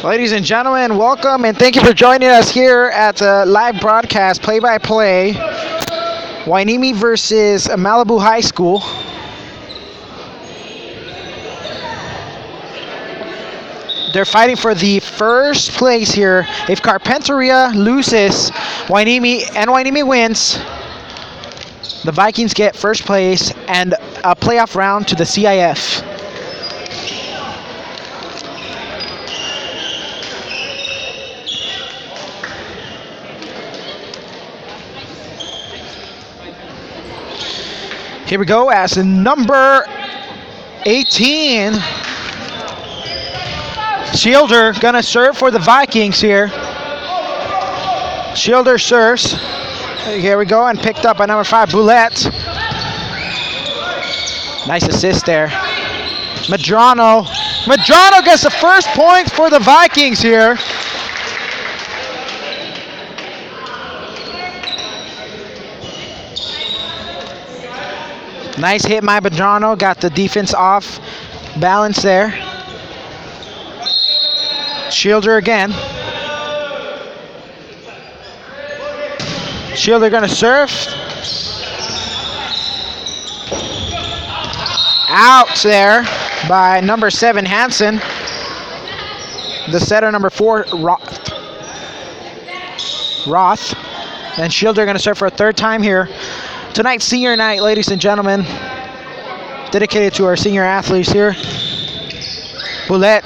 Ladies and gentlemen, welcome and thank you for joining us here at the live broadcast play-by-play. Hueneme versus Malibu High School. They're fighting for the first place here. If Carpinteria loses, Hueneme wins, the Vikings get first place and a playoff round to the CIF. Here we go as number 18. Shielder gonna serve for the Vikings here. Shielder serves. Here we go, and picked up by number 5, Boulette. Nice assist there. Medrano gets the first point for the Vikings here. Nice hit by Medrano, got the defense off balance there. Shielder again. Shielder gonna serve. Out there by number 7, Hansen. The setter, number 4, Roth. And Shielder gonna serve for a third time here. Tonight's senior night, ladies and gentlemen. Dedicated to our senior athletes here. Boulette.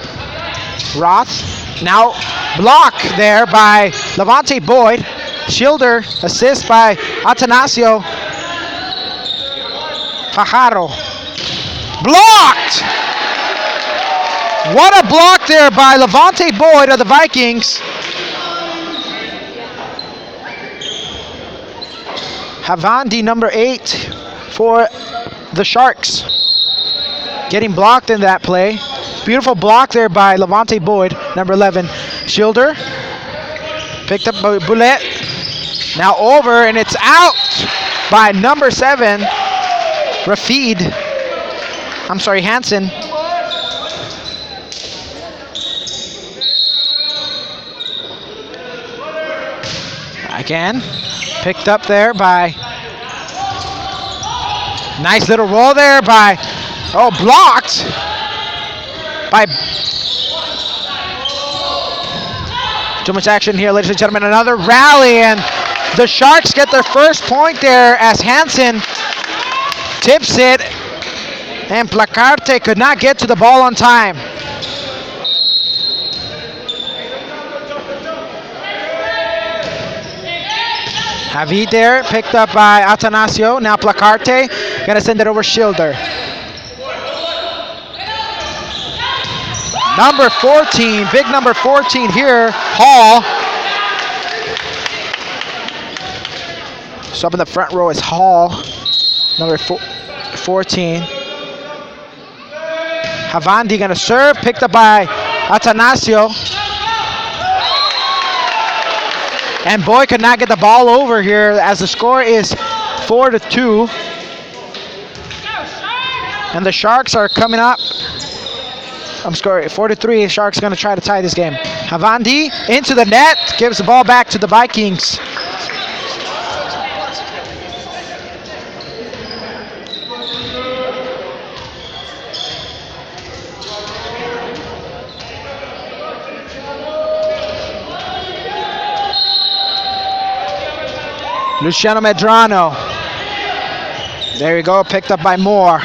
Roth. Now block there by Levante Boyd. Shielder assist by Atanasio. Fajardo. Blocked! What a block there by Levante Boyd of the Vikings. Havandi, number 8 for the Sharks. Getting blocked in that play. Beautiful block there by Levante Boyd, number 11. Shielder. Picked up by Boulette. Now over, and it's out by number 7, Hansen. Again, picked up there by, nice little roll there by, blocked by, too much action here, ladies and gentlemen. Another rally, and the Sharks get their first point there as Hansen tips it, and Placarte could not get to the ball on time. Javid there, picked up by Atanasio. Now Placarte, gonna send it over Shielder. Number 14, big number 14 here, Hall. So up in the front row is Hall, number 14. Havandi gonna serve, picked up by Atanasio. And Boyd could not get the ball over here as the score is 4-2. And the Sharks are coming up. I'm scoring 4-3. Sharks going to try to tie this game. Havandi into the net, gives the ball back to the Vikings. Luciano Medrano. There you go, picked up by Moore.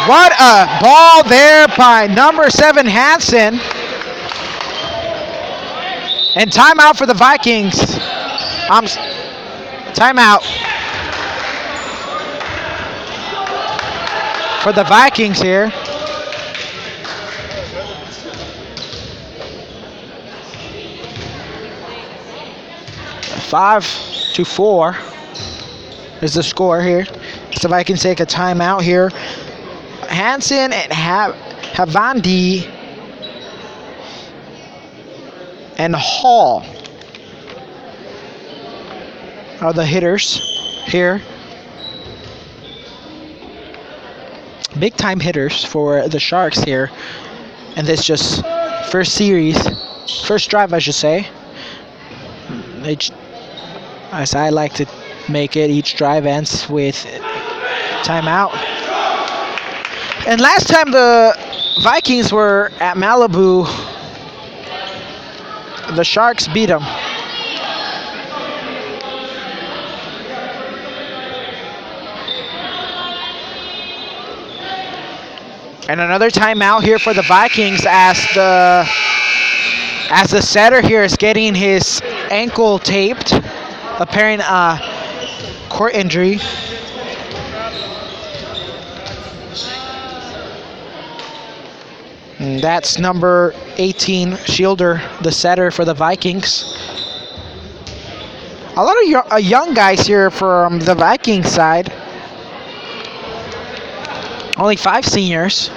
What a ball there by number 7, Hansen. And timeout for the Vikings. Timeout for the Vikings here. Five to 4 is the score here. So if I can take a timeout here. Hansen and Havandi and Hall are the hitters here. Big time hitters for the Sharks here. And this just first series, first drive, I should say. As I like to make it, each drive ends with timeout. And last time the Vikings were at Malibu, the Sharks beat them. And another timeout here for the Vikings as the setter here is getting his ankle taped, apparent core injury. And that's number 18, Shielder, the setter for the Vikings. A lot of young guys here from the Vikings side. Only 5 seniors.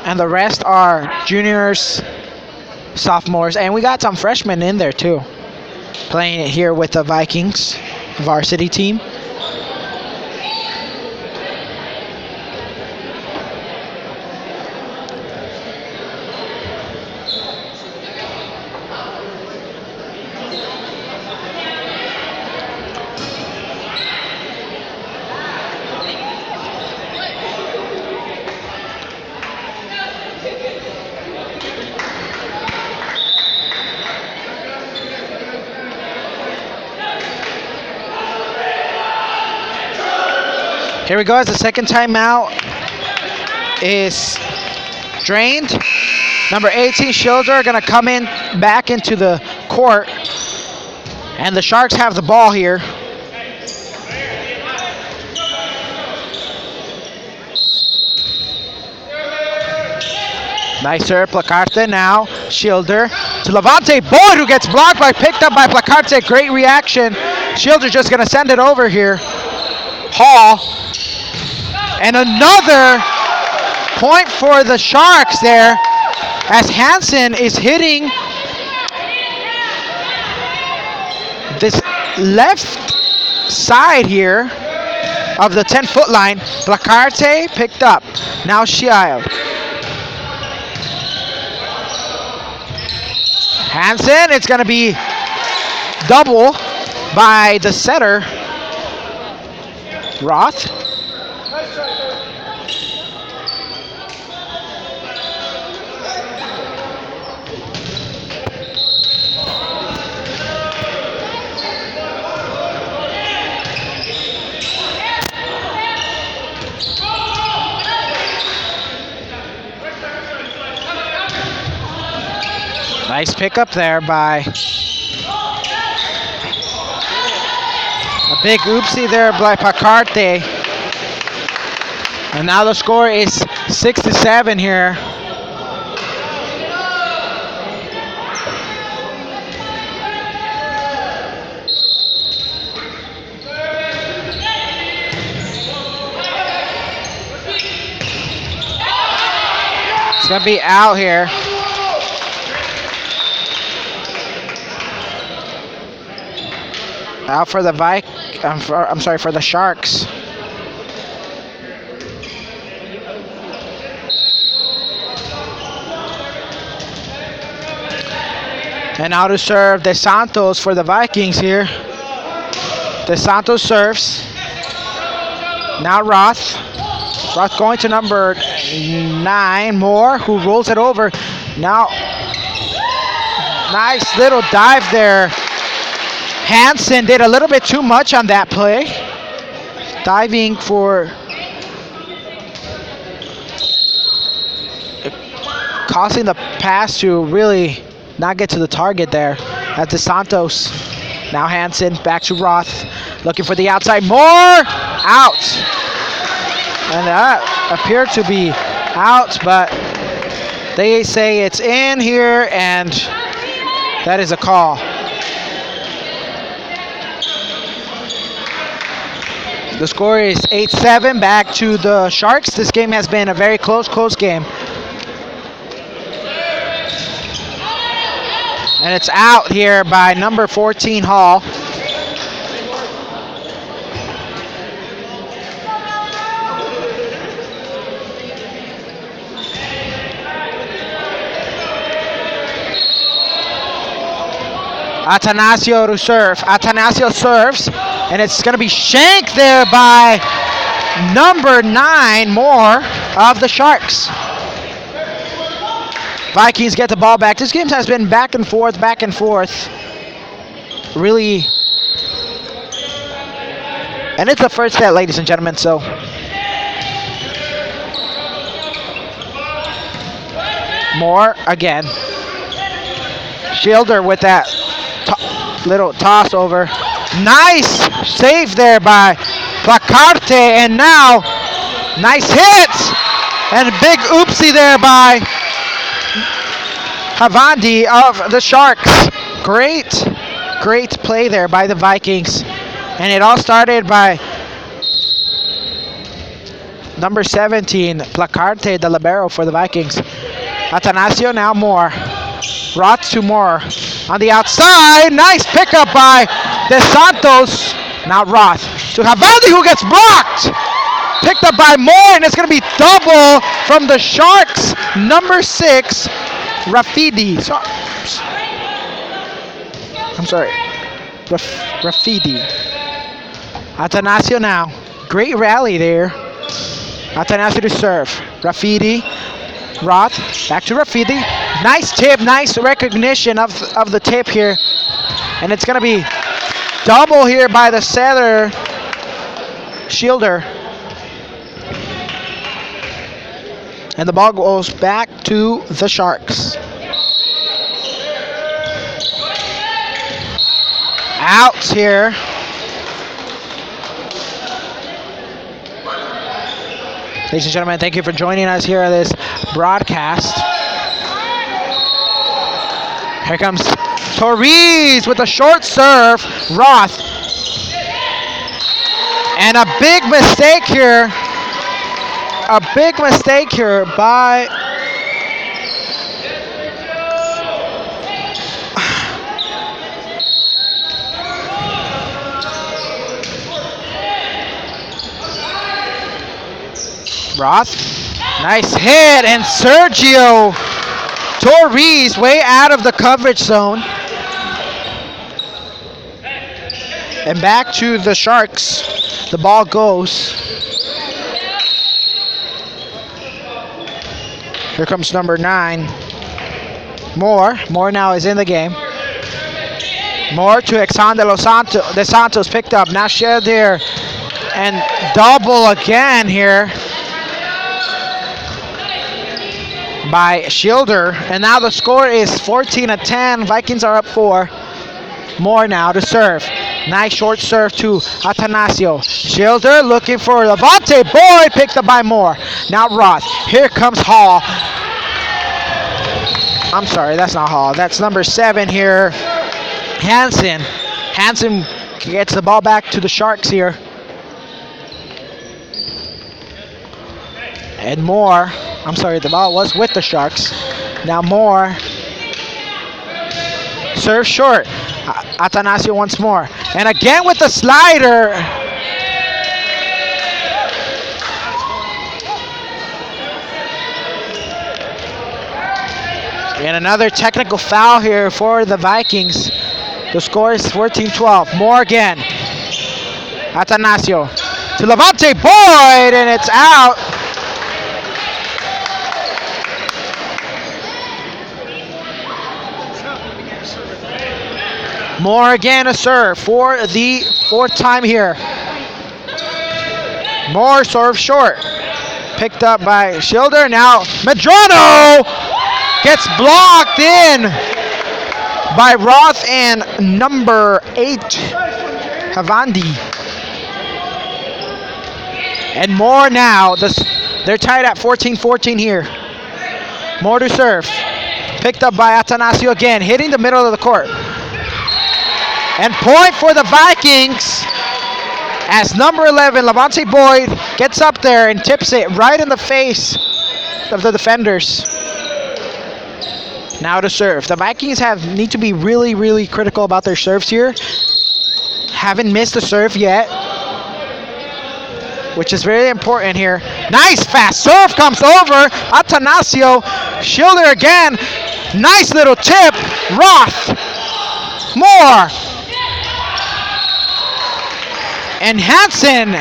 And the rest are juniors, sophomores, and we got some freshmen in there too, playing it here with the Vikings varsity team. Here we go as the second timeout is drained. Number 18, Schilder, going to come in back into the court. And the Sharks have the ball here. Nice serve, Placarte now. Schilder to Levante Boyd, who gets blocked picked up by Placarte. Great reaction. Schilder just going to send it over here. Hall. And another point for the Sharks there as Hansen is hitting this left side here of the 10-foot line. Placarte picked up. Now Shield. Hansen, it's going to be double by the setter, Roth. Nice pickup there by a big oopsie there by Placarte. And now the score is 6-7 here. It's gonna be out here. Out for the for the Sharks. And now to serve De Santos for the Vikings here. De Santos serves. Now Roth. Roth going to number 9, Moore, who rolls it over. Now, nice little dive there. Hansen did a little bit too much on that play. Diving for causing the pass to really not get to the target there. That's De Santos. Now Hansen back to Roth. Looking for the outside. More out. And that appeared to be out, but they say it's in here, and that is a call. The score is 8-7 back to the Sharks. This game has been a very close game. And it's out here by number 14, Hall. Atanasio to serve. Atanasio serves, and it's going to be shanked there by number 9, more of the Sharks. Vikings get the ball back. This game has been back and forth, really. And it's the first set, ladies and gentlemen, so. Moore again. Shielder with that little toss over. Nice save there by Placarte, and now nice hit, and a big oopsie there by Havandi of the Sharks. Great play there by the Vikings, and it all started by number 17, Placarte, the libero for the Vikings. Atanasio now Moore. Roth to Moore on the outside. Nice pickup by De Santos. Now Roth to Havandi, who gets blocked. Picked up by Moore, and it's going to be double from the Sharks. Number 6, Rafidi. Rafidi. Atanasio now. Great rally there. Atanasio to serve. Rafidi. Roth. Back to Rafidi. Nice tip. Nice recognition of the tip here. And it's going to be double here by the setter, Shielder. And the ball goes back to the Sharks. Out here. Ladies and gentlemen, thank you for joining us here on this broadcast. Here comes Torres with a short serve. Roth. And a big mistake here. By Roth. Nice hit, and Sergio Torres way out of the coverage zone. And back to the Sharks. The ball goes. Here comes number 9. Moore. Moore now is in the game. Moore to Exxon De Santos picked up. Now shared there. And double again here by Shielder. And now the score is 14-10. Vikings are up 4. Moore now to serve. Nice short serve to Atanasio. Shielder looking for Levante. Boyd picked up by Moore. Now Roth. Here comes Hall. I'm sorry, that's not Hall. That's number 7 here. Hansen. Hansen gets the ball back to the Sharks here. And Moore. I'm sorry, the ball was with the Sharks. Now Moore. Serve short. Atanasio once more. And again with the slider. And another technical foul here for the Vikings. The score is 14-12. Moore again. Atanasio to Levante. Boyd, and it's out. Moore again a serve for the 4th time here. Moore serve short. Picked up by Shielder. Now Medrano gets blocked in by Roth and number 8, Havandi. And Moore now. They're tied at 14-14 here. Moore to serve. Picked up by Atanasio again, hitting the middle of the court. And point for the Vikings as number 11, Levante Boyd, gets up there and tips it right in the face of the defenders. Now to serve. The Vikings need to be really, really critical about their serves here. Haven't missed a serve yet, which is very important here. Nice fast serve comes over. Atanasio. Shielder again. Nice little tip. Roth. More. And Hansen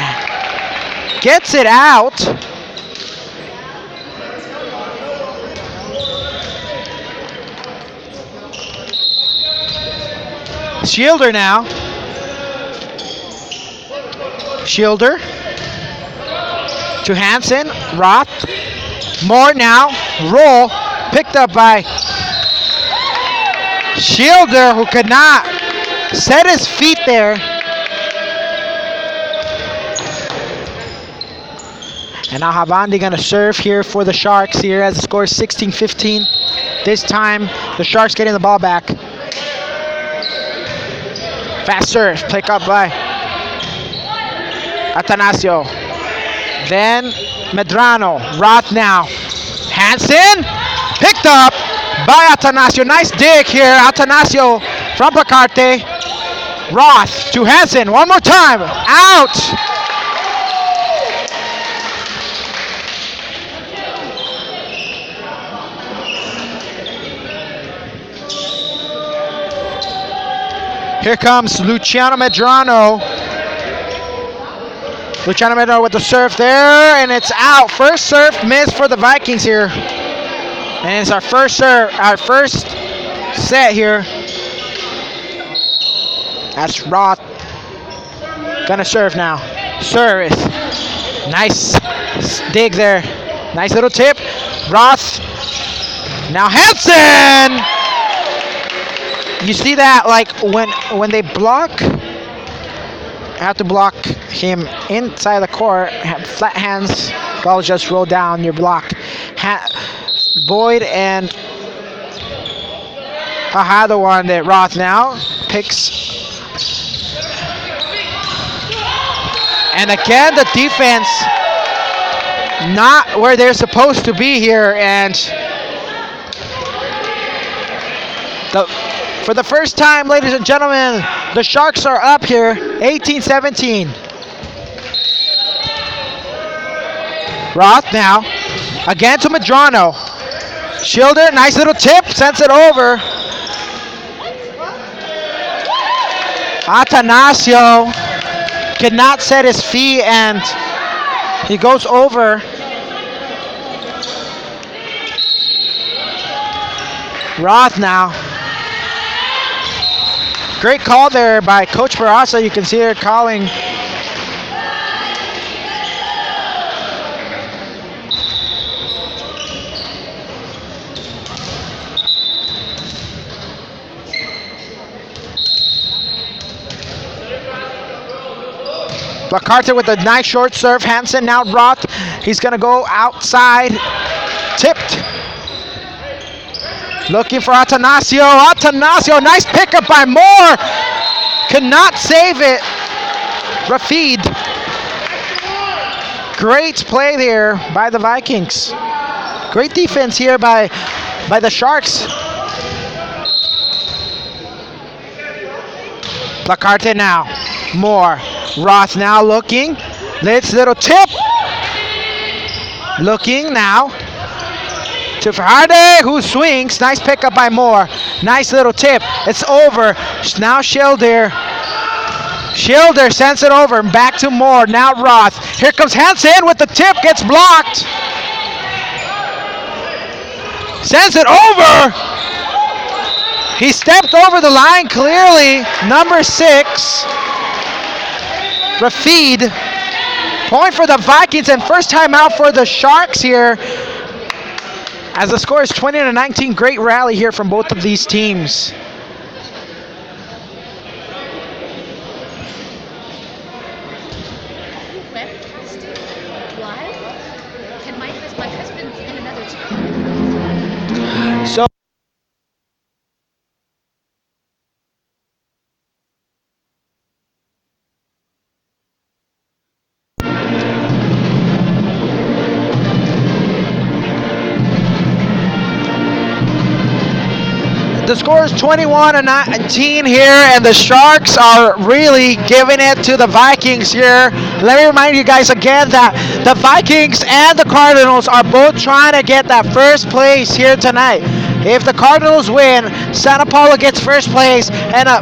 gets it out. Shielder now. Shielder to Hansen. Roth. More now. Roll. Picked up by Shielder, who could not set his feet there. And now Habandi gonna serve here for the Sharks here as the score is 16-15. This time the Sharks getting the ball back. Fast serve, pick up by Atanasio. Then Medrano, Roth now. Hansen, picked up by Atanasio. Nice dig here, Atanasio from Placarte. Roth to Hansen, one more time, out! Here comes Luciano Medrano. Luciano Medrano with the serve there, and it's out. First serve miss for the Vikings here. And it's our first serve, our first set here. That's Roth. Gonna serve now. Service. Nice dig there. Nice little tip. Roth. Now Hansen! You see that, like when they block, have to block him inside the court, have flat hands, ball just roll down, you're blocked. Boyd and the one that Roth now picks. And again, the defense not where they're supposed to be here, and for the first time, ladies and gentlemen, the Sharks are up here, 18-17. Roth now, again to Medrano. Shielder, nice little tip, sends it over. Atanasio cannot set his feet, and he goes over. Roth now. Great call there by Coach Barasa. You can see her calling. Placarte with a nice short serve. Hansen now Roth. He's going to go outside. Tipped. Looking for Atanasio. Atanasio, nice pickup by Moore. Cannot save it. Rafid. Great play there by the Vikings. Great defense here by the Sharks. Placarte now. Moore. Roth now looking. Let's little tip. Looking now. To Fajardo, who swings. Nice pickup by Moore. Nice little tip. It's over. Now Shielder. Shielder sends it over. Back to Moore. Now Roth. Here comes Hansen with the tip. Gets blocked. Sends it over. He stepped over the line clearly. Number 6. Rafid. Point for the Vikings and first time out for the Sharks here. As the score is 20-19, great rally here from both of these teams. So the score is 21-19 here, and the Sharks are really giving it to the Vikings here. Let me remind you guys again that the Vikings and the Cardinals are both trying to get that first place here tonight. If the Cardinals win, Santa Paula gets first place and a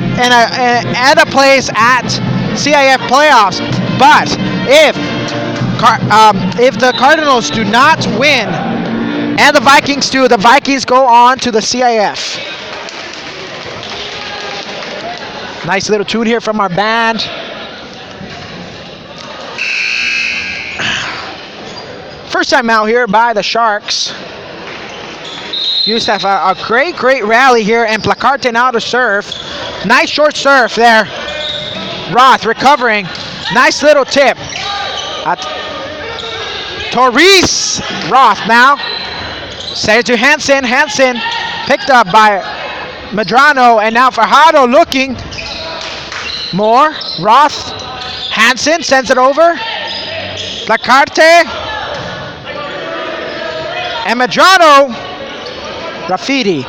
place at CIF playoffs. But if the Cardinals do not win and the Vikings do, the Vikings go on to the CIF. Nice little tune here from our band. First time out here by the Sharks. Used to have a great rally here, and Placarte now to serve. Nice short serve there. Roth recovering. Nice little tip. Torres. Roth now. Sends it to Hansen. Hansen picked up by Medrano, and now Fajardo looking. More. Roth. Hansen sends it over. Placarte. And Medrano. Rafidi.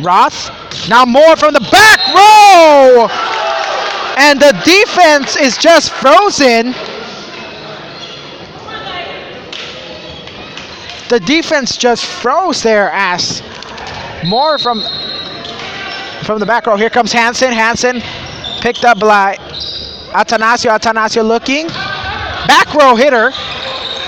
Roth. Now more from the back row. And the defense is just frozen. The defense just froze there as more from the back row. Here comes Hansen. Hansen picked up by Atanasio. Atanasio looking. Back row hitter.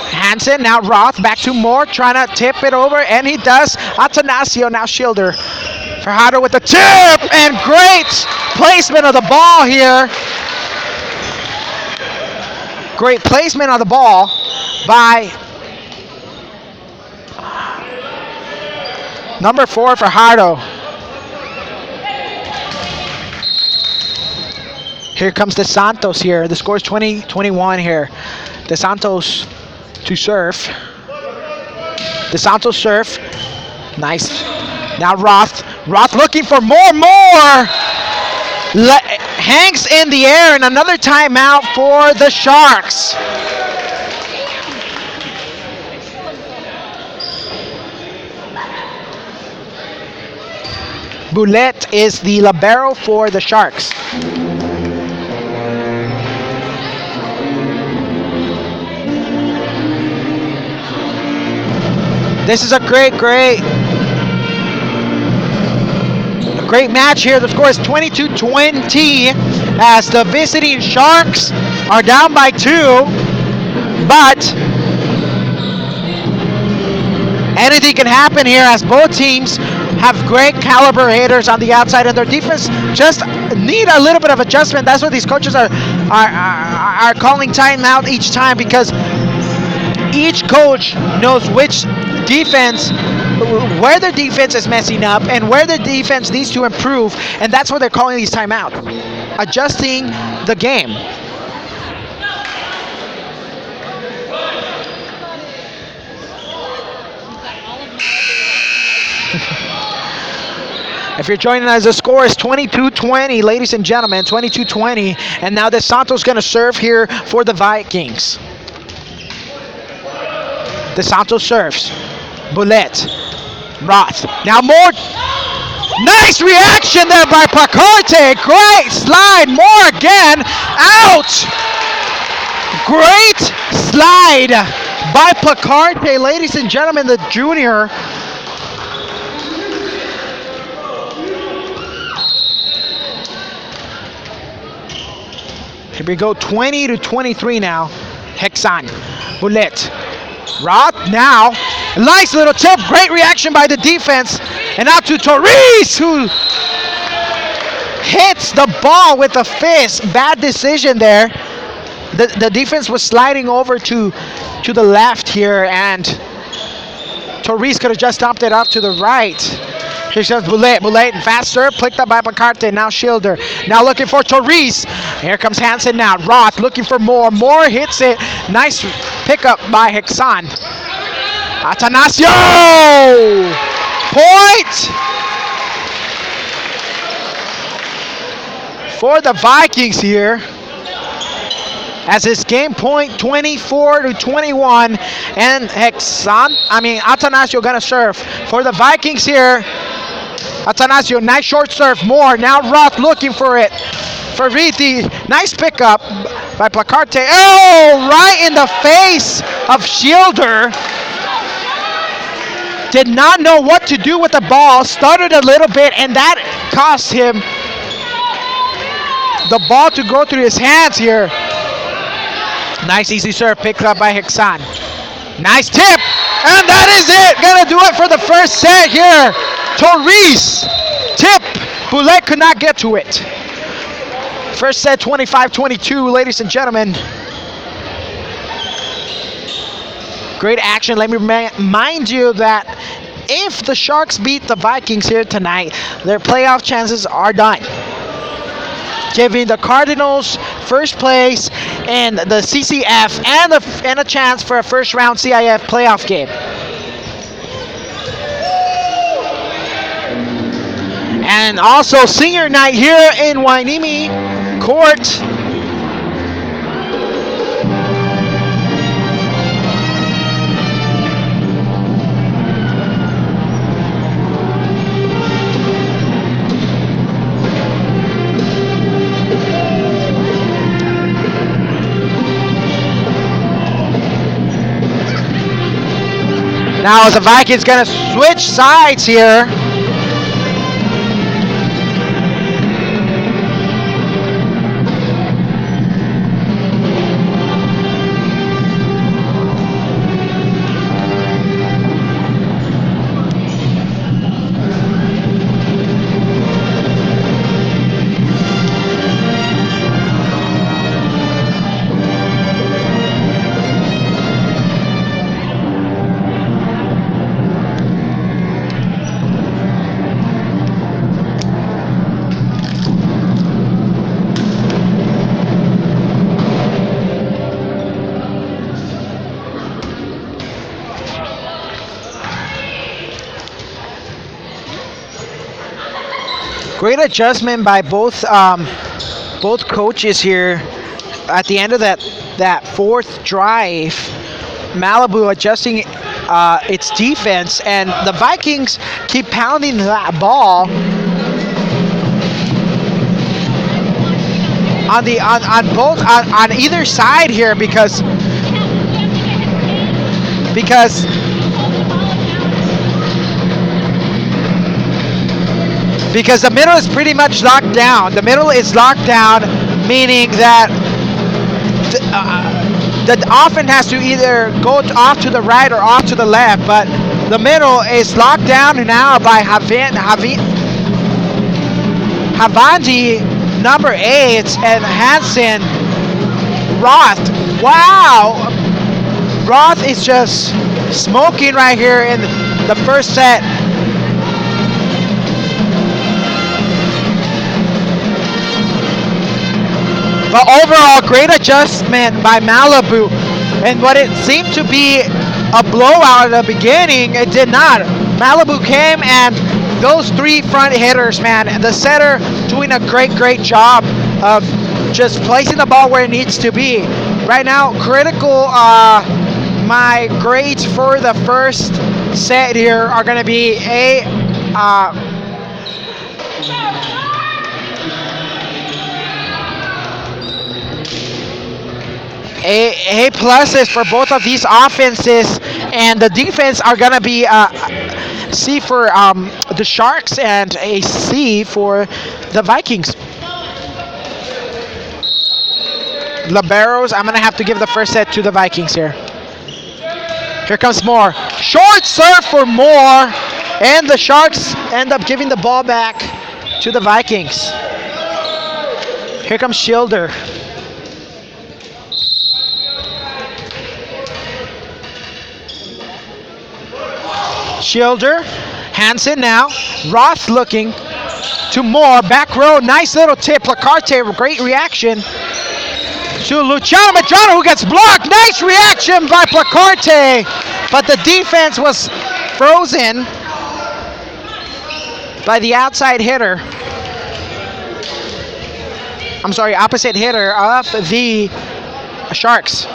Hansen, now Roth, back to Moore, trying to tip it over, and he does. Atanasio, now Schilder. Fajardo with the tip, and great placement of the ball here. Great placement of the ball by number 4, Fajardo. Here comes De Santos here. The score is 20-21 here. De Santos to serve. De Santos serve. Nice. Now Roth. Roth looking for more. Hangs in the air, and another timeout for the Sharks. Boulette is the libero for the Sharks. This is a great match here. The score is 22-20 as the visiting Sharks are down by 2. But anything can happen here as both teams have great caliber hitters on the outside, and their defense just need a little bit of adjustment. That's what these coaches are calling timeout each time, because each coach knows which defense, where their defense is messing up and where the defense needs to improve, and that's what they're calling these timeout. Adjusting the game. If you're joining us, the score is 22-20, ladies and gentlemen, 22-20, and now De Santos going to serve here for the Vikings. De Santos serves. Boulette. Roth. Now more. Nice reaction there by Placarte. Great slide. More again. Out. Great slide by Placarte, ladies and gentlemen, the junior. Here we go, 20-23 now. Hexan. Boulette. Roth now. Nice little tip. Great reaction by the defense. And out to Torres, who hits the ball with a fist. Bad decision there. The defense was sliding over to the left here, and Torres could have just dumped it up to the right. Here comes Boulette. Boulette and faster. Picked up by Placarte. Now Schilder. Now looking for Torres. Here comes Hansen now. Roth looking for more. More hits it. Nice pickup by Hexan. Atanasio! Point for the Vikings here. As this game point 24-21, and Atanasio gonna serve for the Vikings here. Atanasio, nice short serve, more. Now Roth looking for it. For Riti, nice pickup by Placarte. Oh, right in the face of Schilder. did not know what to do with the ball, stuttered a little bit, and that cost him the ball to go through his hands here. Nice easy serve picked up by Hixan. Nice tip, and that is it. Gonna do it for the first set here. Torres tip. Boulet could not get to it. First set 25-22, ladies and gentlemen. Great action. Let me remind you that if the Sharks beat the Vikings here tonight, their playoff chances are done, giving the Cardinals first place in the CCF and a chance for a first round CIF playoff game. And also senior night here in Hueneme Court. Now the Vikings gonna switch sides here. Great adjustment by both coaches here at the end of that fourth drive. Malibu adjusting its defense, and the Vikings keep pounding that ball on either side here because the middle is pretty much locked down. The middle is locked down, meaning that the offense has to either go off to the right or off to the left, but the middle is locked down now by Havandi, number 8, and Hansen. Roth. Wow! Roth is just smoking right here in the first set. But overall, great adjustment by Malibu. And what it seemed to be a blowout at the beginning, it did not. Malibu came, and those three front hitters, man, and the setter doing a great job of just placing the ball where it needs to be. Right now, critical, my grades for the first set here are going to be A pluses for both of these offenses, and the defense are gonna be C for the Sharks and a C for the Vikings. Liberos, I'm gonna have to give the first set to the Vikings here. Here comes Moore. Short serve for Moore, and the Sharks end up giving the ball back to the Vikings. Here comes Schilder. Schilder, Hansen now, Roth looking to Moore, back row, nice little tip, Placarte, great reaction to Luciano Medrano, who gets blocked, nice reaction by Placarte, but the defense was frozen by the outside hitter. I'm sorry, opposite hitter of the Sharks.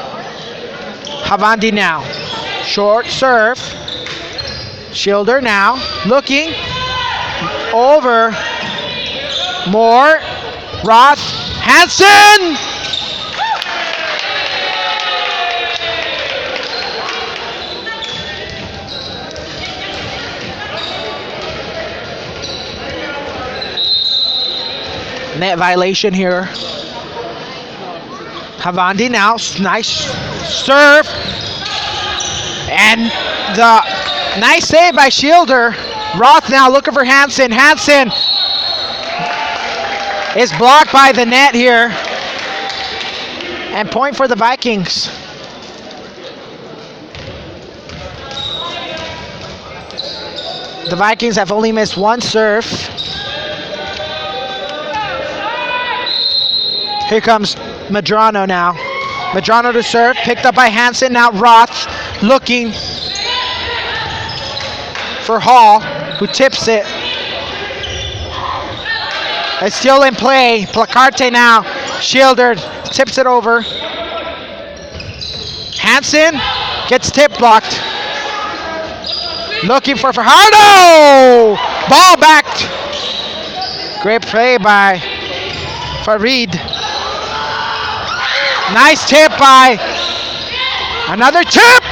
Havandi now, short serve. Schilder now looking over Moore, Roth, Hansen. Net violation here. Havandi now, nice serve. And the nice save by Shielder. Roth now looking for Hansen. Hansen is blocked by the net here. And point for the Vikings. The Vikings have only missed one serve. Here comes Medrano now. Medrano to serve, picked up by Hansen. Now Roth looking for Hall, who tips it. It's still in play. Placarte now. Shielder tips it over. Hansen gets tip blocked. Looking for Fajardo! Ball backed. Great play by Farid. Nice tip by another tip.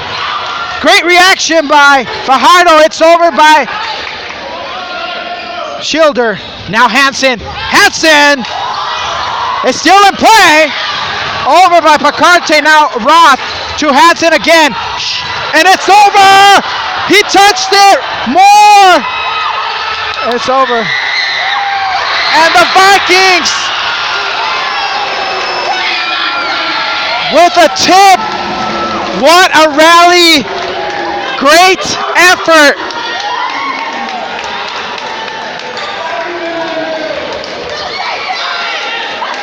Great reaction by Fajardo. It's over by Shielder. Now Hansen. Hansen is still in play. Over by Placarte. Now Roth to Hansen again. And it's over. He touched it. More. It's over. And the Vikings with a tip. What a rally. Great effort.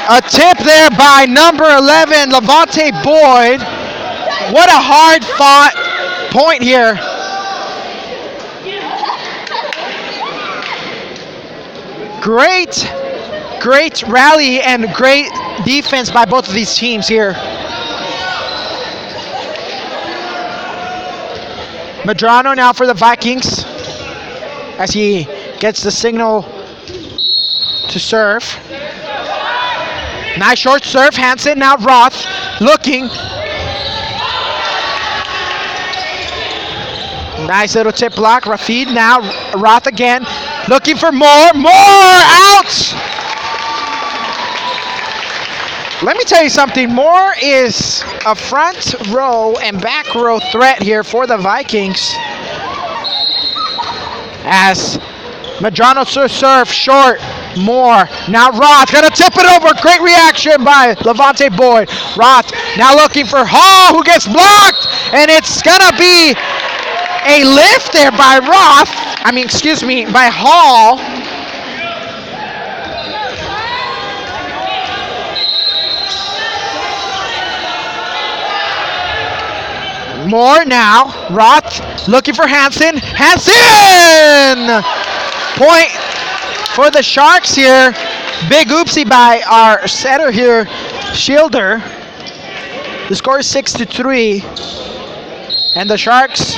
A tip there by number 11, Levante Boyd. What a hard fought point here. Great rally and great defense by both of these teams here. Medrano now for the Vikings as he gets the signal to serve. Nice short serve, Hansen. Now Roth looking. Nice little tip block. Rafid now. Roth again. Looking for more. Out! Let me tell you something. Moore is a front row and back row threat here for the Vikings. As Medrano serve short. Moore. Now Roth gonna tip it over. Great reaction by Levante Boyd. Roth now looking for Hall, who gets blocked. And it's gonna be a lift there by Roth. By Hall. Moore now. Roth looking for Hansen. Hansen! Point for the Sharks here. Big oopsie by our setter here, Shielder. The score is 6-3. And the Sharks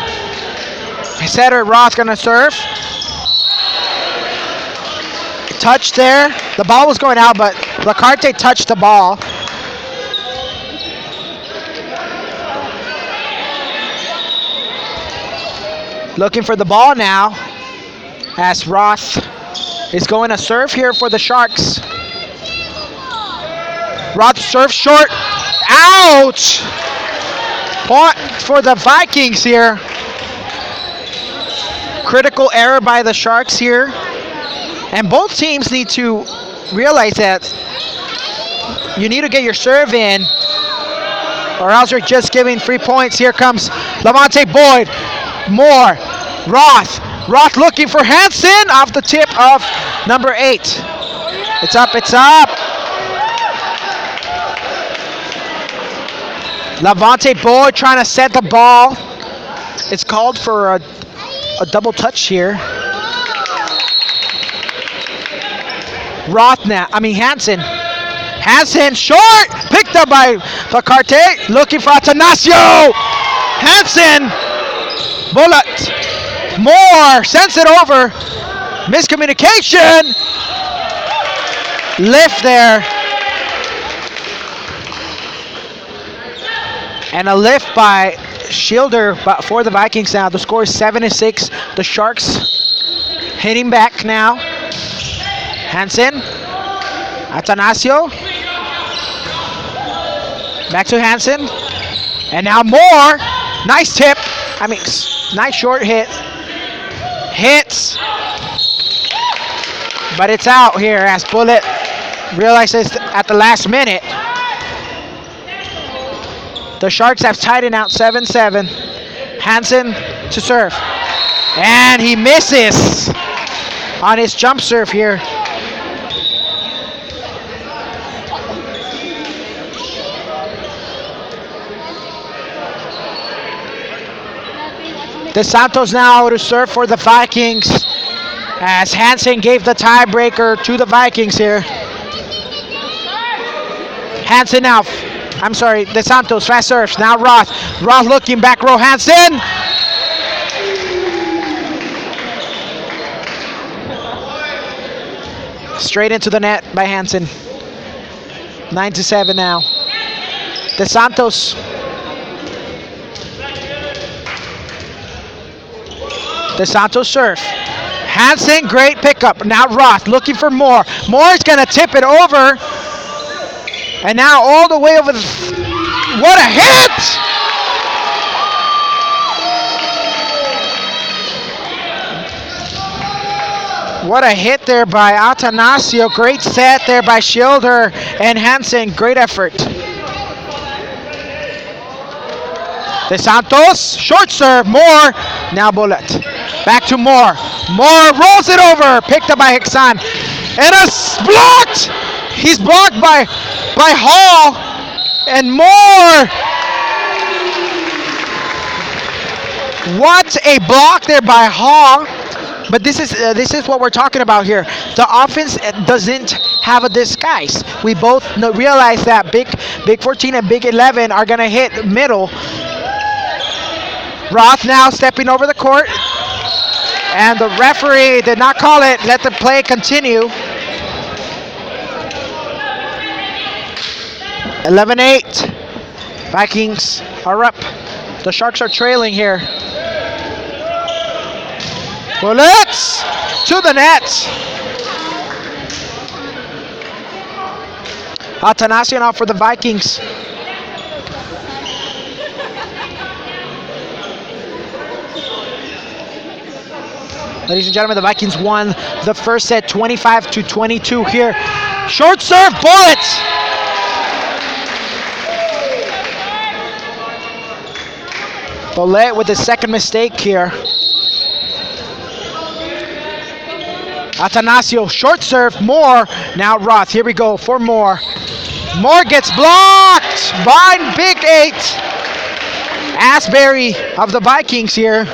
setter Roth gonna serve. Touch there. The ball was going out, but Placarte touched the ball. Looking for the ball now as Roth is going to serve here for the Sharks. Roth serves short. Ouch! Point for the Vikings here. Critical error by the Sharks here. And both teams need to realize that you need to get your serve in or else you're just giving 3 points. Here comes Levante Boyd. Moore. Roth. Roth looking for Hansen off the tip of number 8. It's up. Levante Boyd trying to set the ball. It's called for a double touch here. Hansen. Hansen short. Picked up by Placarte. Looking for Atanasio. Hansen. Bullet. Moore sends it over. Miscommunication. Lift there. And a lift by Shielder for the Vikings now. The score is 7-6. The Sharks hitting back now. Hansen. Atanasio. Back to Hansen. And now more. Nice tip. I mean, nice short hit. Hits. But it's out here as Bullet realizes at the last minute. The Sharks have tied it out 7-7. Hansen to serve. And he misses on his jump serve here. De Santos now to serve for the Vikings as Hansen gave the tiebreaker to the Vikings here. Hansen now. I'm sorry, De Santos, fast serves. Now Roth. Roth looking back row. Hansen. Straight into the net by Hansen. 9-7 now. De Santos. De Santos serve. Hansen, great pickup. Now Roth looking for more. Moore is going to tip it over. And now all the way over the... What a hit! What a hit there by Atanasio. Great set there by Schilder and Hansen. Great effort. De Santos, short serve, Moore. Now Bullet. Back to Moore. Moore rolls it over. Picked up by Hexan. And it's blocked! He's blocked by Hall. And Moore. What a block there by Hall. But this is what we're talking about here. The offense doesn't have a disguise. We both realize that Big 14 and Big 11 are going to hit middle. Roth now stepping over the court. And the referee did not call it. Let the play continue. 11-8. Vikings are up. The Sharks are trailing here. Bullets to the net. Atanasio now for the Vikings. Ladies and gentlemen, the Vikings won the first set 25-22 here. Short serve, Bullets. Bullet with the second mistake here. Atanasio, short serve, Moore. Now Roth, here we go for Moore. Moore gets blocked by Big 8. Asbury of the Vikings here.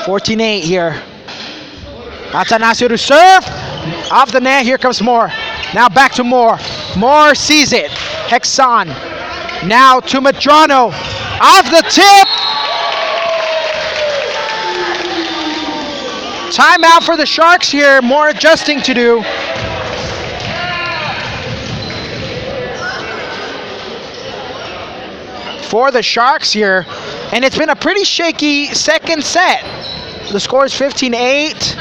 (14-8) here. Atanasio to serve. Off the net, here comes Moore. Now back to Moore. Moore sees it. Hexan. Now to Madrano. Off the tip. Timeout for the Sharks here. More adjusting to do. For the Sharks here. And it's been a pretty shaky second set. The score is 15-8.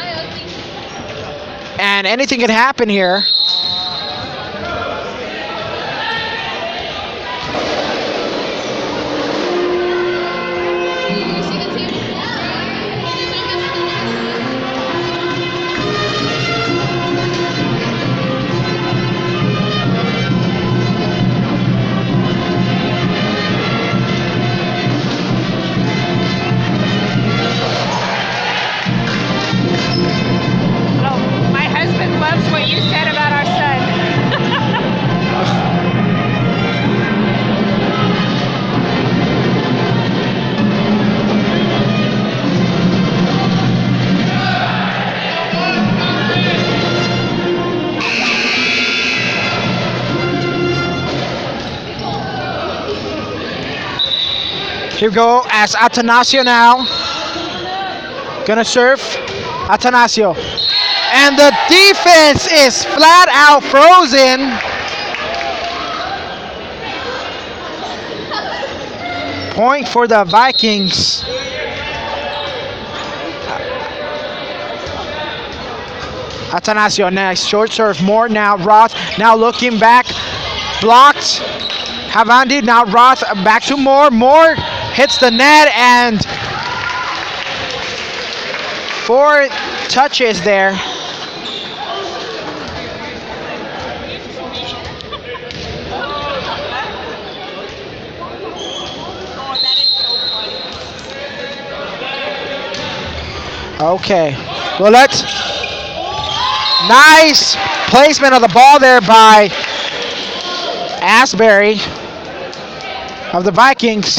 And anything can happen here. Here we go as Atanasio now. Gonna serve. Atanasio. And the defense is flat out frozen. Point for the Vikings. Atanasio, nice short serve. More now. Roth now looking back. Blocked. Havandi, now Roth back to Moore. Moore hits the net and 4 touches there. Okay, well let's, nice placement of the ball there by Asbury of the Vikings.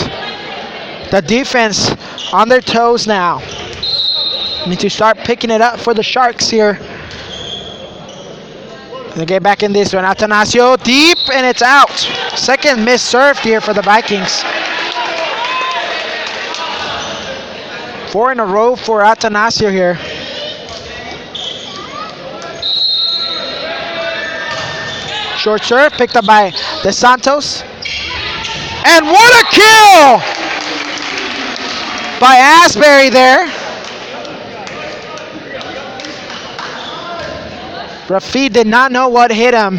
The defense on their toes now. Need to start picking it up for the Sharks here. They get back in this one. Atanasio deep and it's out. Second missed serve here for the Vikings. 4 in a row for Atanasio here. Short serve picked up by De Santos. And what a kill by Asbury there. Rafi did not know what hit him.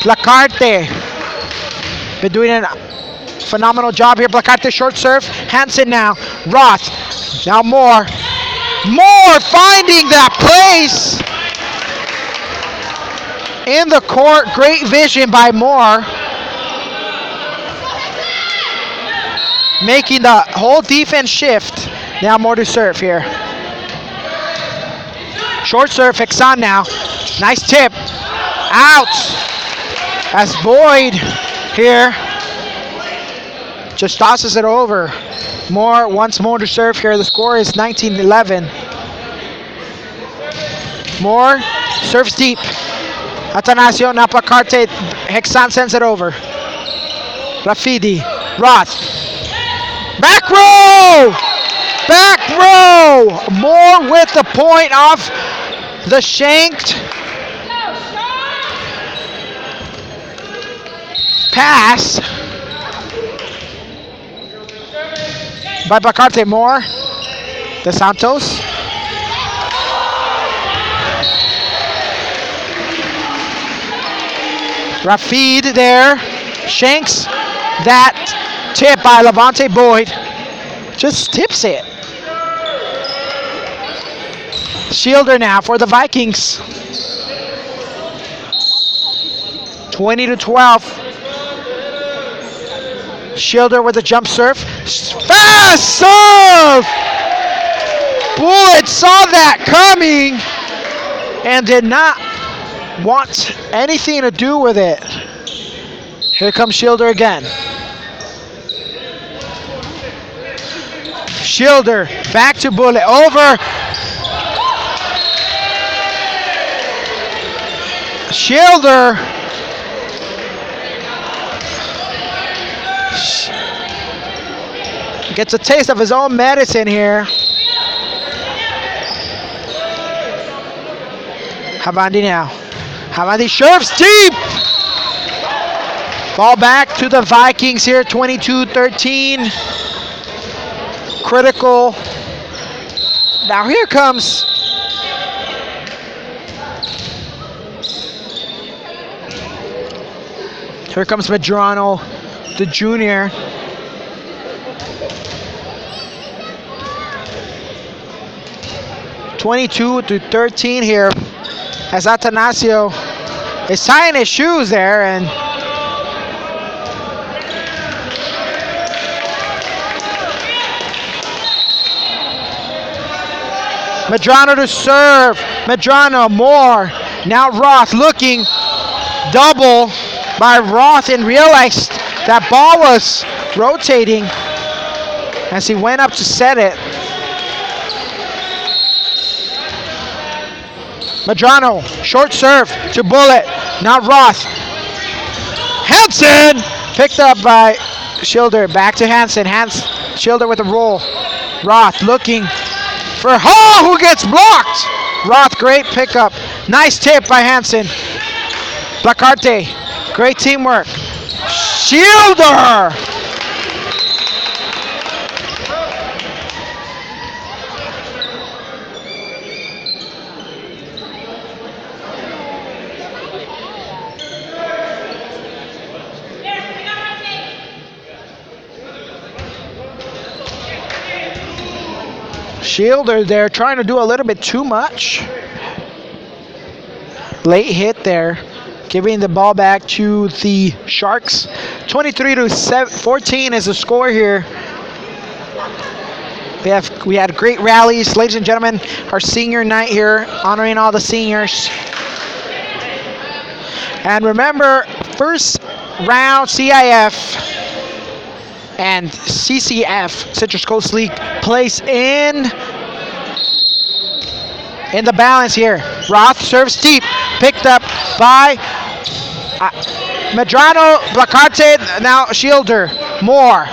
Placarte been doing a phenomenal job here. Placarte short serve. Hansen now. Roth. Now Moore. Moore finding that place in the court. Great vision by Moore. Making the whole defense shift. Now Moore to serve here. Short serve, Hexon now. Nice tip. Out. As Boyd here just tosses it over. Moore once more to serve here. The score is 19-11. Moore serves deep. Atanasio, Napacarte, Hexon sends it over. Rafidi, Roth. Back row! Back row! Moore with the point off the shanked pass by Bacarte. Moore. De Santos. Rafid there. Shanks that tip by Levante Boyd. Just tips it. Shielder now for the Vikings. 20-12. Shielder with a jump serve. Fast serve! Bullet saw that coming and did not want anything to do with it. Here comes Shielder again. Shielder back to Bullet. Over. Shielder gets a taste of his own medicine here. Havandi now. Havandi serves deep. Ball back to the Vikings here, 22-13. Critical. Now here comes Medrano, the junior. (22-13) here, as Atanasio is tying his shoes there, and Medrano to serve. Medrano, Moore. Now Roth looking. Double by Roth and realized that ball was rotating as he went up to set it. Medrano, short serve to Bullet. Now Roth. Hansen picked up by Schilder. Back to Hansen. Schilder with a roll. Roth looking for Hall, who gets blocked. Roth, great pickup. Nice tip by Hansen. Placarte, great teamwork. Schilder. Shielder there trying to do a little bit too much. Late hit there, giving the ball back to the Sharks. 23-14 is the score here. We had great rallies, ladies and gentlemen. Our senior night here, honoring all the seniors. And remember, first round CIF and CCF, Citrus Coast League, plays in the balance here. Roth serves deep, picked up by Medrano, Blacarte, now Shielder, Moore,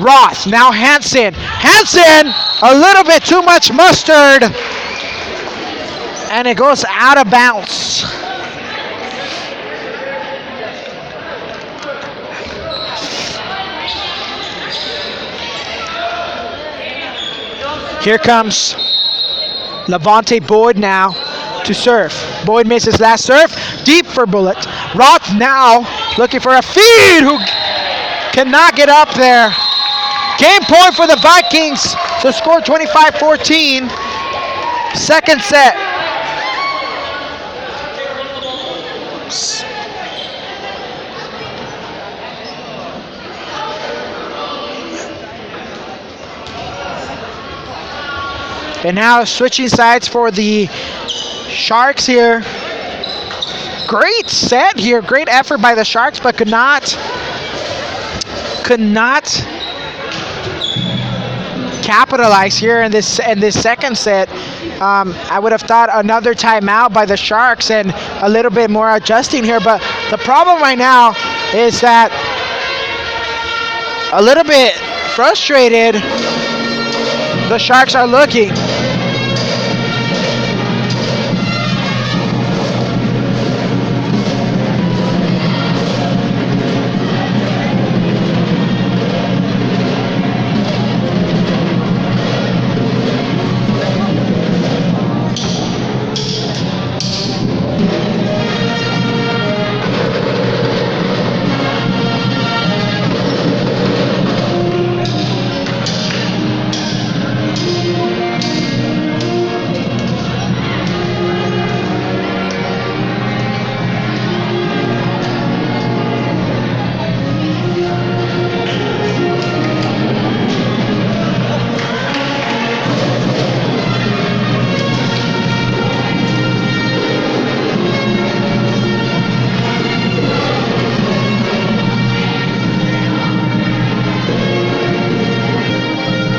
Roth, now Hansen. Hansen, a little bit too much mustard, and it goes out of bounds. Here comes Levante Boyd now to serve. Boyd makes his last serve. Deep for Bullet. Roth now looking for a feed who cannot get up there. Game point for the Vikings to score 25-14. Second set. And now switching sides for the Sharks here. Great set here, great effort by the Sharks, but could not capitalize here in this second set. I would have thought another timeout by the Sharks and a little bit more adjusting here, but the problem right now is that a little bit frustrated the Sharks are looking.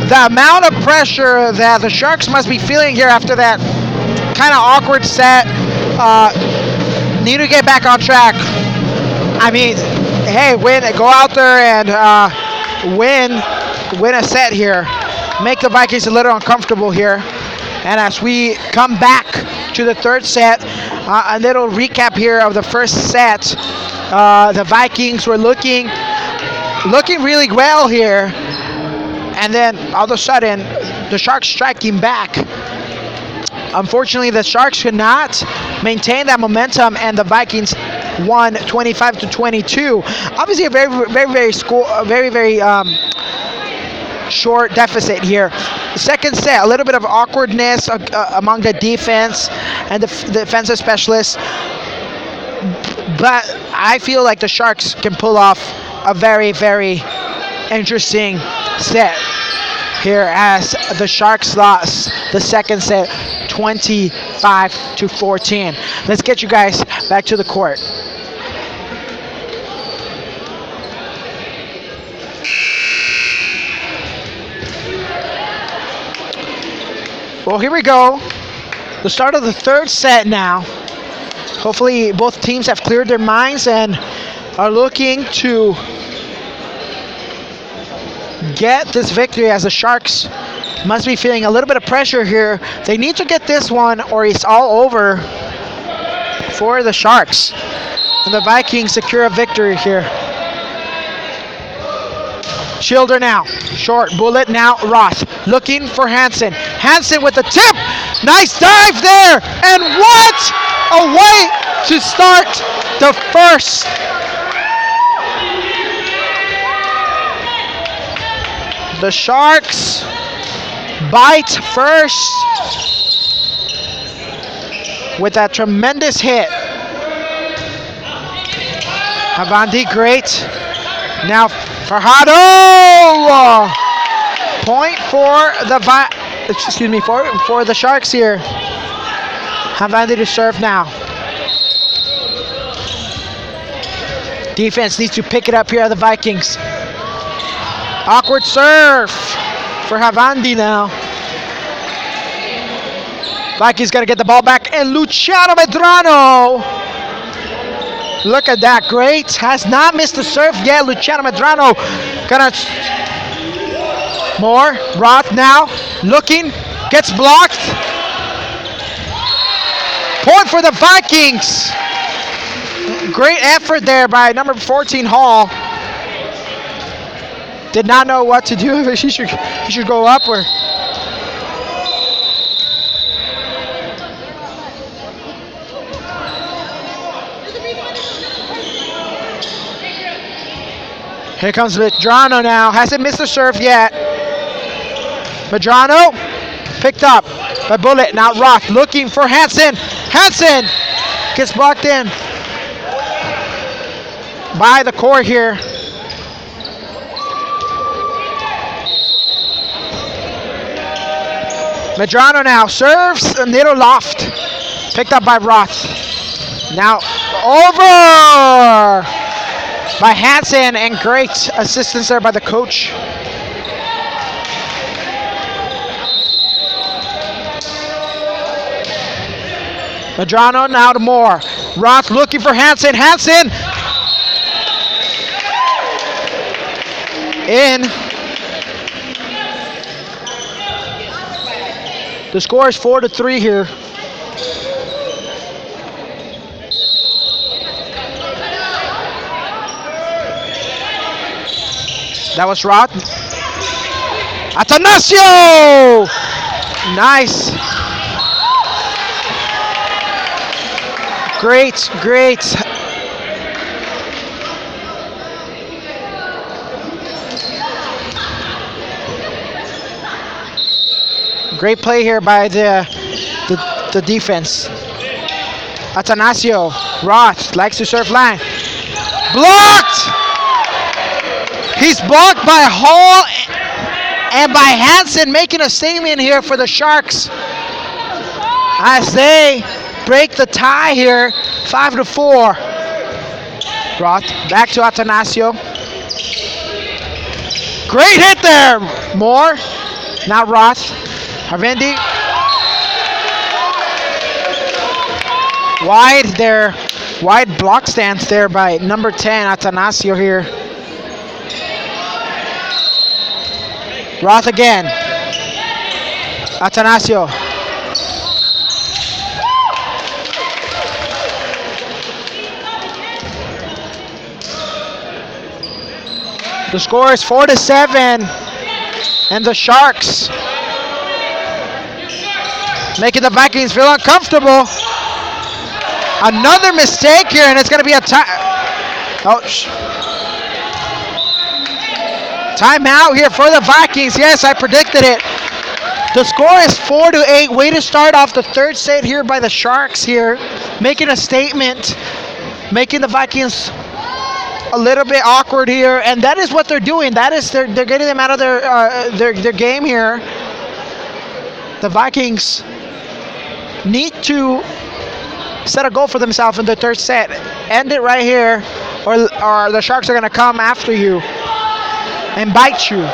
The amount of pressure that the Sharks must be feeling here after that kind of awkward set, need to get back on track. I mean, hey, go out there and win a set here. Make the Vikings a little uncomfortable here. And as we come back to the third set, a little recap here of the first set. The Vikings were looking really well here. And then all of a sudden, the Sharks striking back. Unfortunately, the Sharks could not maintain that momentum, and the Vikings won 25-22. Obviously, a very short deficit here. The second set, a little bit of awkwardness among the defense and the defensive specialists. But I feel like the Sharks can pull off a very, very interesting set here as the Sharks lost the second set 25-14. Let's get you guys back to the court. Well, here we go. The start of the third set now. Hopefully both teams have cleared their minds and are looking to get this victory, as the Sharks must be feeling a little bit of pressure here. They need to get this one or it's all over for the Sharks. And the Vikings secure a victory here. Shielder now, short, Bullet now, Roth looking for Hansen. Hansen with the tip, nice dive there, and what a way to start the first. The Sharks Bite first with that tremendous hit. Havandi, great. Now Farhado. Point for the for the Sharks here. Havandi to serve now. Defense needs to pick it up here, the Vikings. Awkward serve for Havandi now. Vikings got to get the ball back, and Luciano Medrano. Look at that, great. Has not missed the serve yet. Luciano Medrano gonna more. Roth now looking, gets blocked. Point for the Vikings. Great effort there by number 14 Hall. Did not know what to do. He should go up or. Here comes Medrano now. Hasn't missed the serve yet. Medrano picked up by Bullet. Now Roth looking for Hansen. Hansen gets blocked in by the core here. Medrano now serves a little loft. Picked up by Roth. Now over by Hansen, and great assistance there by the coach. Medrano now to Moore. Roth looking for Hansen. Hansen in. The score is 4-3 here. That was Roth. Atanasio! Nice. Great, great. Great play here by the defense. Atanasio. Roth likes to serve line. Blocked! He's blocked by Hall and by Hansen, making a statement here for the Sharks as they break the tie here, 5-4. Roth back to Atanasio. Great hit there, Moore. Now Roth. Harvendi. Wide there, wide block stance there by number 10, Atanasio here. Roth again. Atanasio. The score is 4-7, and the Sharks making the Vikings feel uncomfortable. Another mistake here, and it's going to be a timeout here for the Vikings. Yes, I predicted it. The score is 4-8. Way to start off the third set here by the Sharks here, making a statement, making the Vikings a little bit awkward here, and that is what they're doing. That is they're getting them out of their game here. The Vikings need to set a goal for themselves in the third set. End it right here, or the Sharks are going to come after you and bite you.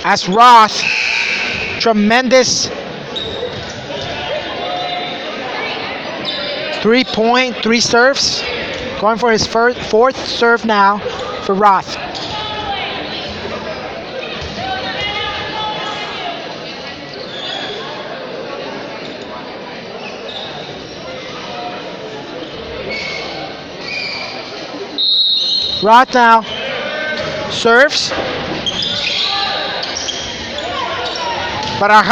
As Roth, tremendous 3-point, 3 serves. Going for his fourth serve now for Roth. Roth now serves. But out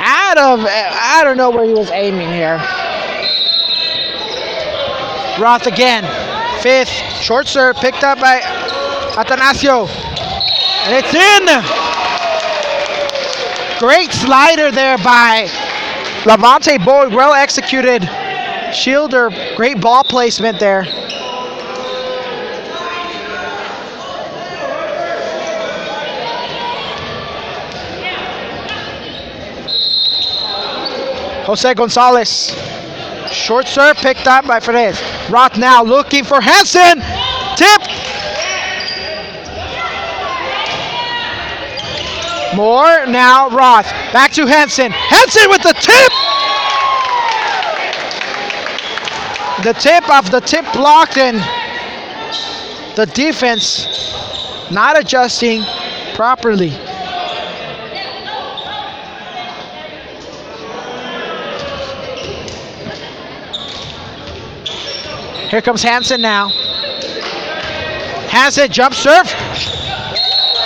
I don't know where he was aiming here. Roth again. Fifth. Short serve picked up by Atanasio. And it's in. Great slider there by Levante Boyd. Well executed. Shielder. Great ball placement there. Jose Gonzalez. Short serve picked up by Perez. Roth now looking for Hansen. Tip. More now Roth. Back to Hansen. Hansen with the tip. The tip of the tip blocked and the defense not adjusting properly. Here comes Hansen now. Hansen jump serve.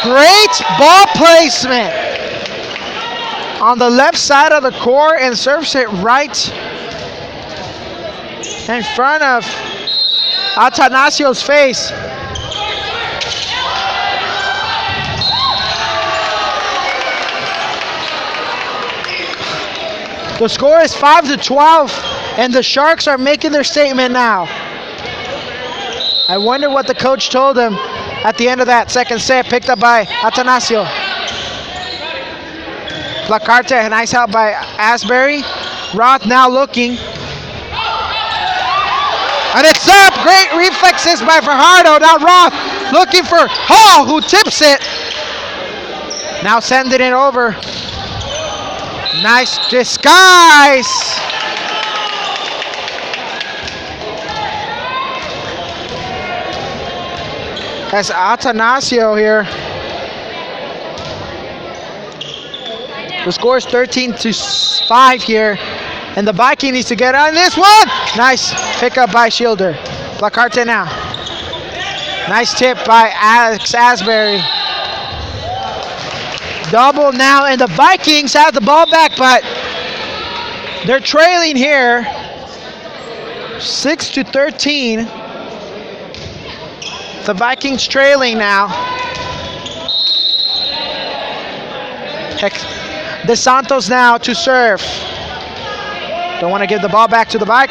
Great ball placement on the left side of the court and serves it right in front of Atanasio's face. The score is 5-12 and the Sharks are making their statement now. I wonder what the coach told him at the end of that second set, picked up by Atanasio. Placarte, a nice help by Asbury. Roth now looking. And it's up! Great reflexes by Fajardo. Now Roth looking for Hall, who tips it. Now sending it over. Nice disguise. That's Atanasio here. The score is 13-5 here. And the Viking needs to get on this one. Nice pickup by Shielder. Placarte now. Nice tip by Alex Asbury. Double now, and the Vikings have the ball back, but they're trailing here. 6-13. The Vikings trailing now. De Santos now to serve. Don't want to give the ball back to the Vik.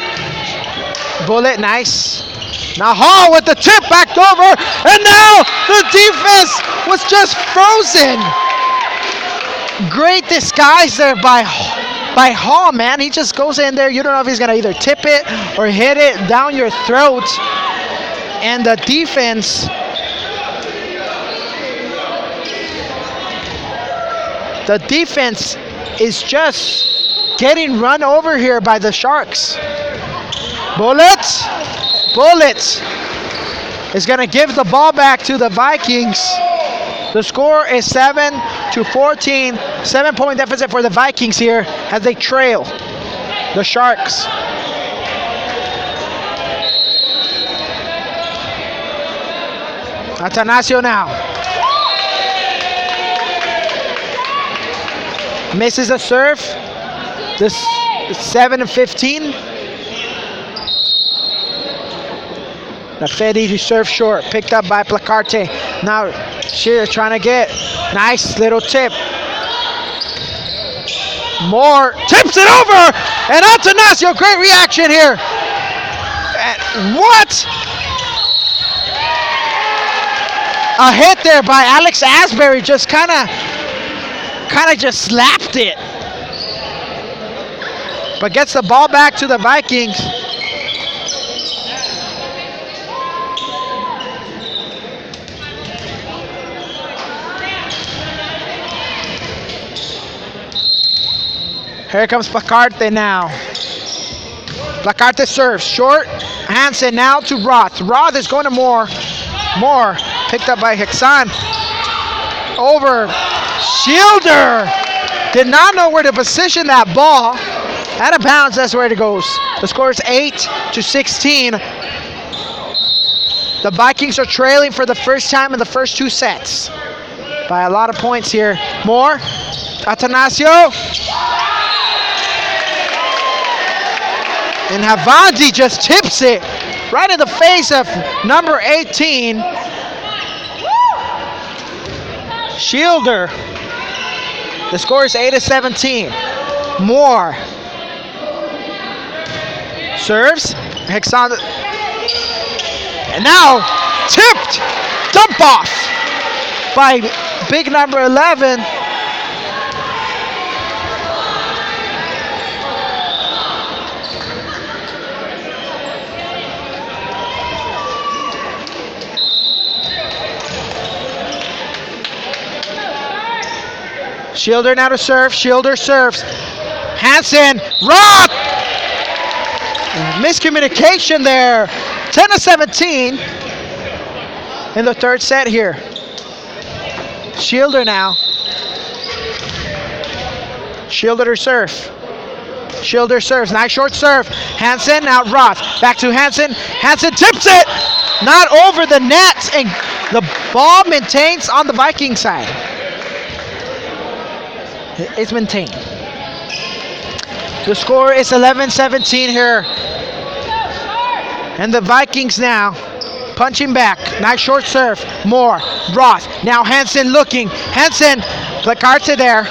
Bullet, nice. Now Hall with the tip backed over, and now the defense was just frozen. Great disguise there by Hall, man. He just goes in there. You don't know if he's going to either tip it or hit it down your throat. And the defense, is just getting run over here by the Sharks. Bullet is going to give the ball back to the Vikings. The score is 7-14. 7-point deficit for the Vikings here as they trail the Sharks. Atanasio now. Misses a serve. This is 7-15. Nafedi to serve short. Picked up by Placarte. Now Shearer trying to get. Nice little tip. Moore tips it over. And Atanasio, great reaction here. And what? A hit there by Alex Asbury, just kind of just slapped it. But gets the ball back to the Vikings. Here comes Placarte now. Placarte serves short. Hansen now to Roth. Roth is going to Moore. Moore picked up by Hexan. Over. Shielder did not know where to position that ball. Out of bounds, that's where it goes. The score is 8-16. The Vikings are trailing for the first time in the first two sets by a lot of points here. Moore. Atanasio. And Havandi just tips it right in the face of number 18. Shielder. The score is 8-17. Moore. Serves. Hexon. And now tipped. Dump off by big number 11. Shielder now to serve. Shielder serves. Hansen. Roth. Miscommunication there. 10-17 in the third set here. Shielder now. Shielder to serve. Shielder serves. Nice short serve. Hansen now Roth. Back to Hansen. Hansen tips it. Not over the net. And the ball maintains on the Viking side. It's maintained. The score is 11-17 here. And the Vikings now punching back. Nice short serve. Moore. Roth. Now Hansen looking. Hansen. Placarte there.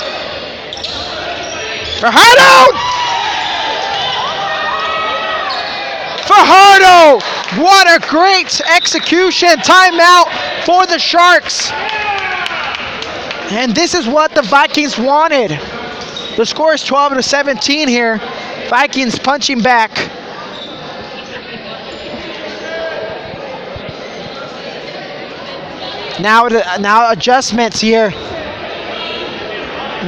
Fajardo! Fajardo! What a great execution. Timeout for the Sharks. And this is what the Vikings wanted. The score is 12-17 here. Vikings punching back. Now adjustments here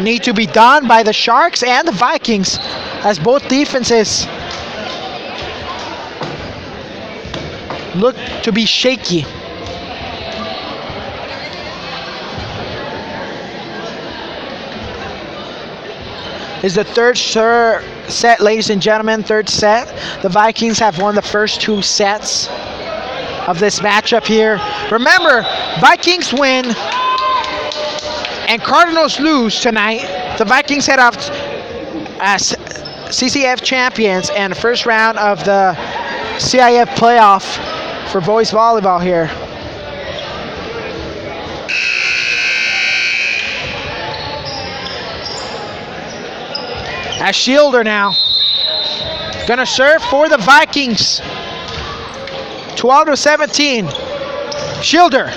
need to be done by the Sharks and the Vikings, as both defenses look to be shaky. Is the third set, ladies and gentlemen, third set. The Vikings have won the first two sets of this matchup here. Remember, Vikings win and Cardinals lose tonight. The Vikings head off as CCF champions and first round of the CIF playoff for boys volleyball here. As Shielder now gonna serve for the Vikings. 12-17. Shielder.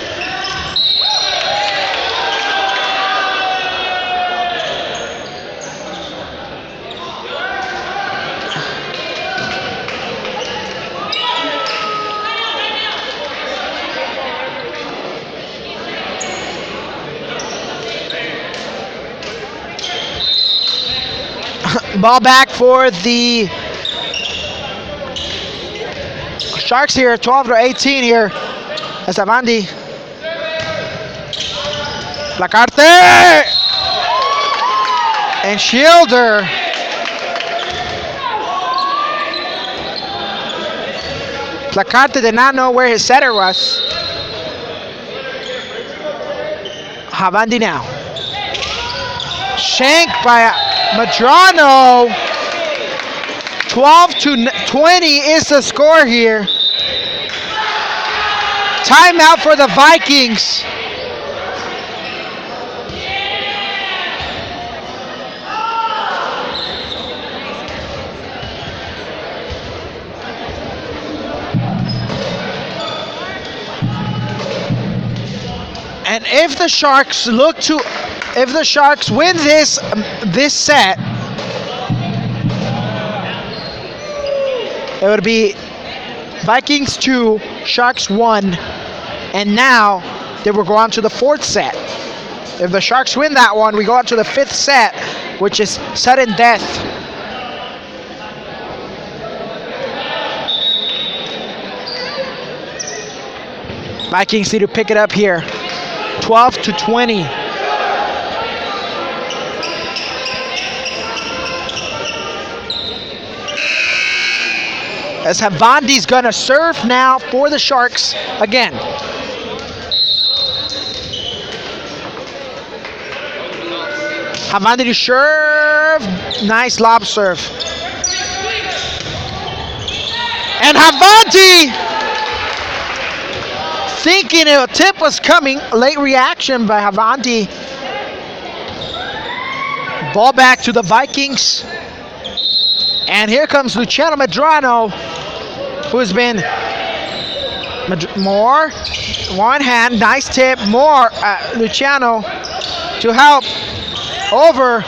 Ball back for the Sharks here, 12-18 here. As Avandi. Placarte! And Shielder. Placarte did not know where his setter was. Avandi now. Shank by Madrano. 12-20 is the score here. Timeout for the Vikings. And if the Sharks win this set, it would be Vikings 2, Sharks 1, and now they will go on to the fourth set. If the Sharks win that one, we go on to the fifth set, which is sudden death. Vikings need to pick it up here. 12-20. As Havandi's gonna serve now for the Sharks again. Havandi to serve. Nice lob serve. And Havanti, thinking a tip was coming. Late reaction by Havanti. Ball back to the Vikings. And here comes Luciano Medrano, who's been more one hand, nice tip, more Luciano to help over.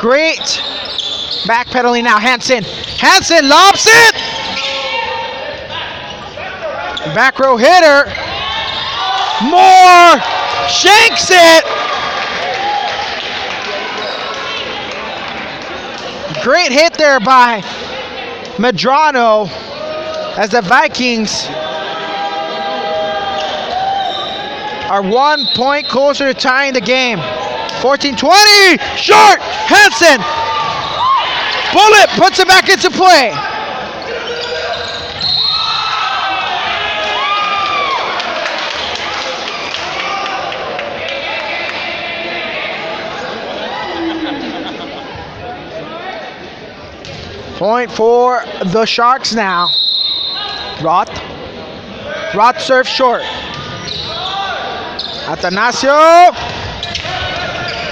Great backpedaling now. Hansen lobs it. Back row hitter. More shanks it. Great hit there by Medrano as the Vikings are 1 point closer to tying the game. 14-20, short, Hansen. Bullet puts it back into play. Point for the Sharks now. Roth serves short. Atanasio.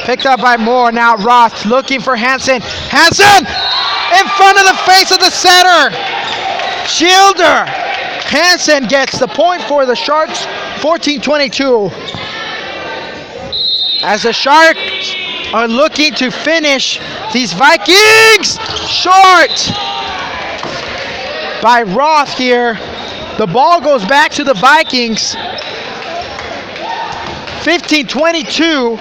Picked up by Moore. Now Roth looking for Hansen. Hansen in front of the face of the center. Shielder. Hansen gets the point for the Sharks. 14-22. As the Sharks are looking to finish these Vikings. Short by Roth here. The ball goes back to the Vikings. 15-22.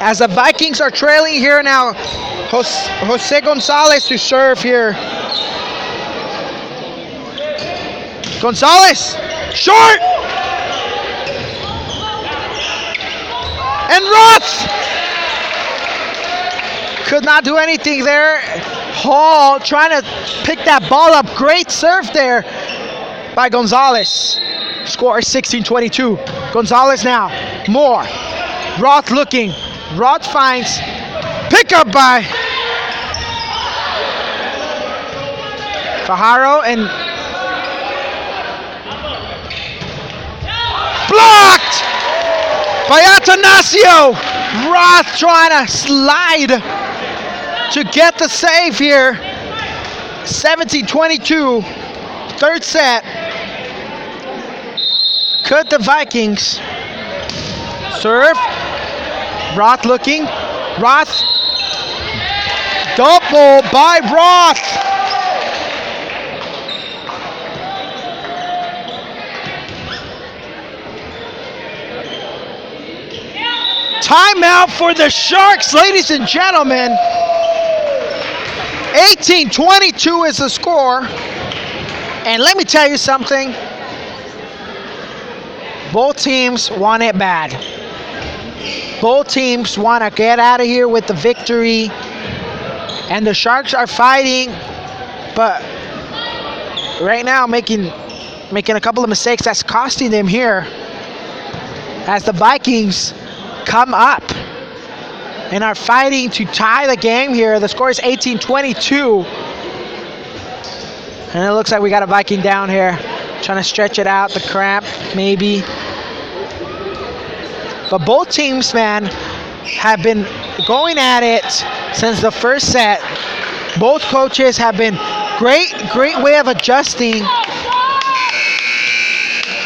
As the Vikings are trailing here now. Jose Gonzalez to serve here. Gonzalez, short! And Roth could not do anything there. Hall trying to pick that ball up. Great serve there by Gonzalez. Score is 16-22. Gonzalez now. Moore. Roth looking. Roth finds. Pickup by Fajardo and blocked by Atanasio. Roth trying to slide to get the save here. 17-22. Third set. Could the Vikings serve? Roth looking. Roth. Double by Roth. Timeout for the Sharks, ladies and gentlemen. 18-22 is the score. And let me tell you something. Both teams want it bad. Both teams want to get out of here with the victory. And the Sharks are fighting, but right now making a couple of mistakes that's costing them here. As the Vikings come up and are fighting to tie the game here. The score is 18-22. And it looks like we got a Viking down here. Trying to stretch it out, the cramp, maybe. But both teams, man, have been going at it since the first set. Both coaches have been great way of adjusting.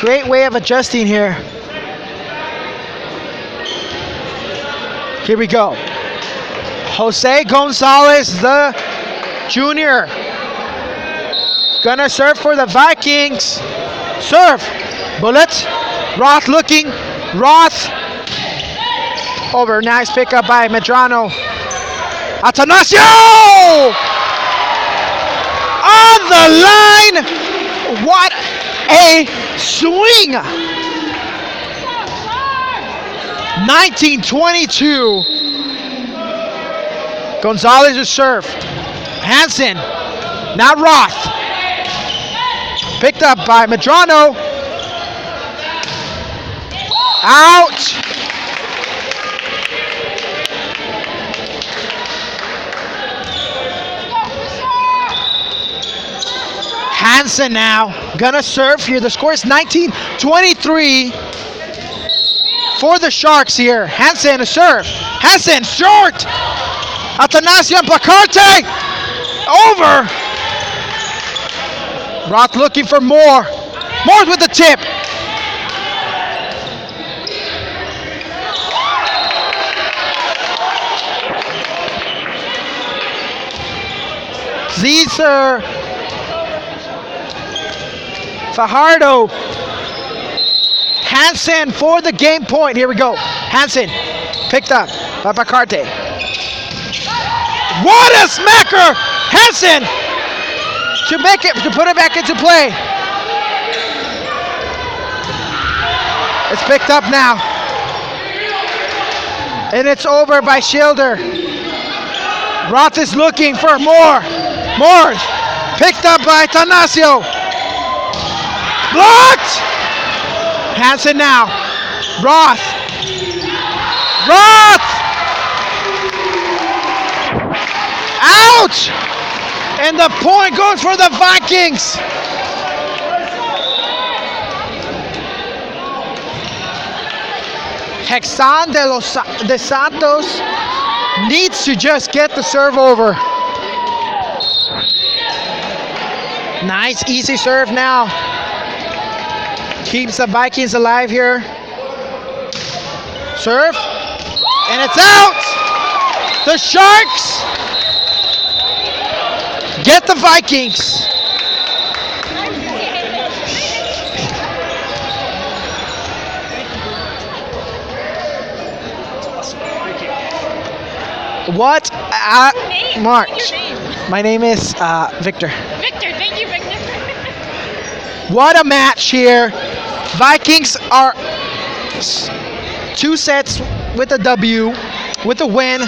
Great way of adjusting here. Here we go. Jose Gonzalez, the junior. Gonna serve for the Vikings. Serve. Bullet. Roth looking. Roth. Over. Nice pickup by Medrano. Atanasio! On the line. What a swing. 19-22. Gonzalez to serve. Hansen. Now Roth. Picked up by Medrano. Out. Hansen now gonna serve here. The score is 19-23 for the Sharks here. Hansen a serve. Hansen short. Atanasio and Placarte over. Roth looking for more. More with the tip. Caesar. Fajardo. Hansen for the game point. Here we go. Hansen picked up by Placarte. What a smacker! Hansen to put it back into play. It's picked up now. And it's over by Schilder. Roth is looking for more. More. Picked up by Tanasio. Blocked! Hansen now. Roth. Roth! Out! And the point goes for the Vikings. Hexan de Santos needs to just get the serve over. Nice, easy serve now. Keeps the Vikings alive here. Serve. And it's out. The Sharks get the Vikings. What? Mark. My name is Victor. Victor, thank you, Victor. What a match here. Vikings are 2 sets with a W, with a win.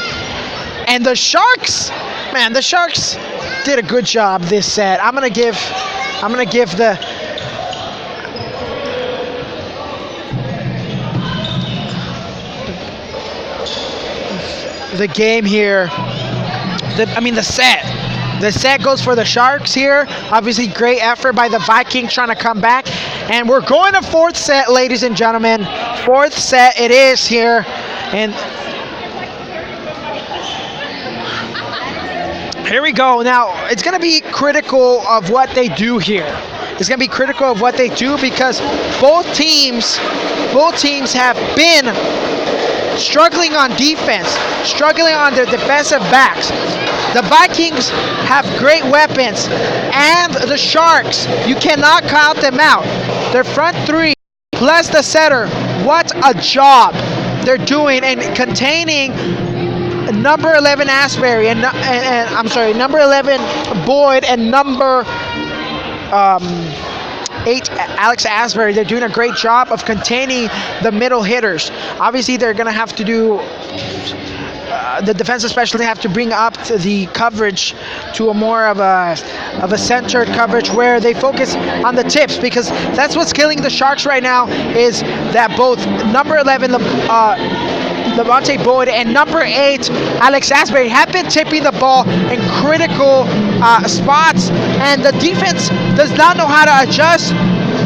And the Sharks, man, the Sharks did a good job this set. I'm gonna give the game here. The set goes for the Sharks here. Obviously, great effort by the Vikings trying to come back. And we're going to 4th set, ladies and gentlemen. 4th set it is here. And here we go. Now, it's going to be critical of what they do here. It's going to be critical of what they do because both teams have been struggling on defense, struggling on their defensive backs. The Vikings have great weapons, and the Sharks, you cannot count them out. Their front 3 plus the setter, what a job they're doing in containing number 11 Asbury and I'm sorry, number 11 Boyd and number 8 Alex Asbury. They're doing a great job of containing the middle hitters. Obviously, they're going to have to do the defensive specialty have to bring up the coverage to a more of a centered coverage where they focus on the tips, because that's what's killing the Sharks right now, is that both number 11 Levante Boyd and number 8 Alex Asbury have been tipping the ball in critical spots, and the defense does not know how to adjust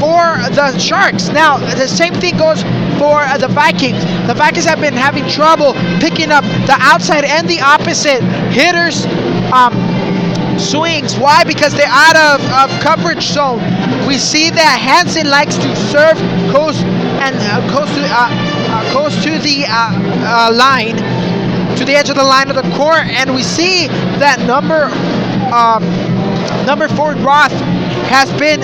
for the Sharks. Now, the same thing goes for the Vikings. The Vikings have been having trouble picking up the outside and the opposite hitters' swings. Why? Because they're out of coverage zone. We see that Hansen likes to serve close to the line, to the edge of the line of the court, and we see that number 4 Roth has been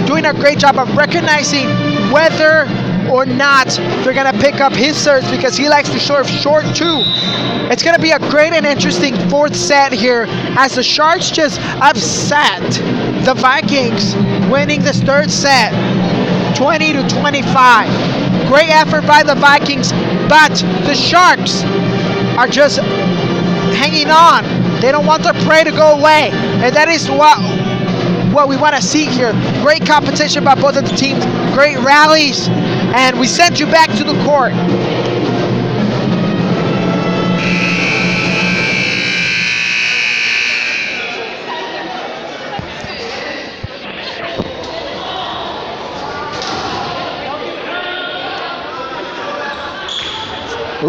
doing a great job of recognizing whether or not they're going to pick up his serves, because he likes to serve short too. It's going to be a great and interesting 4th set here as the Sharks just upset the Vikings, winning this 3rd set 20-25. Great effort by the Vikings, but the Sharks are just hanging on. They don't want their prey to go away, and that is what we want to see here. Great competition by both of the teams, great rallies, and we send you back to the court.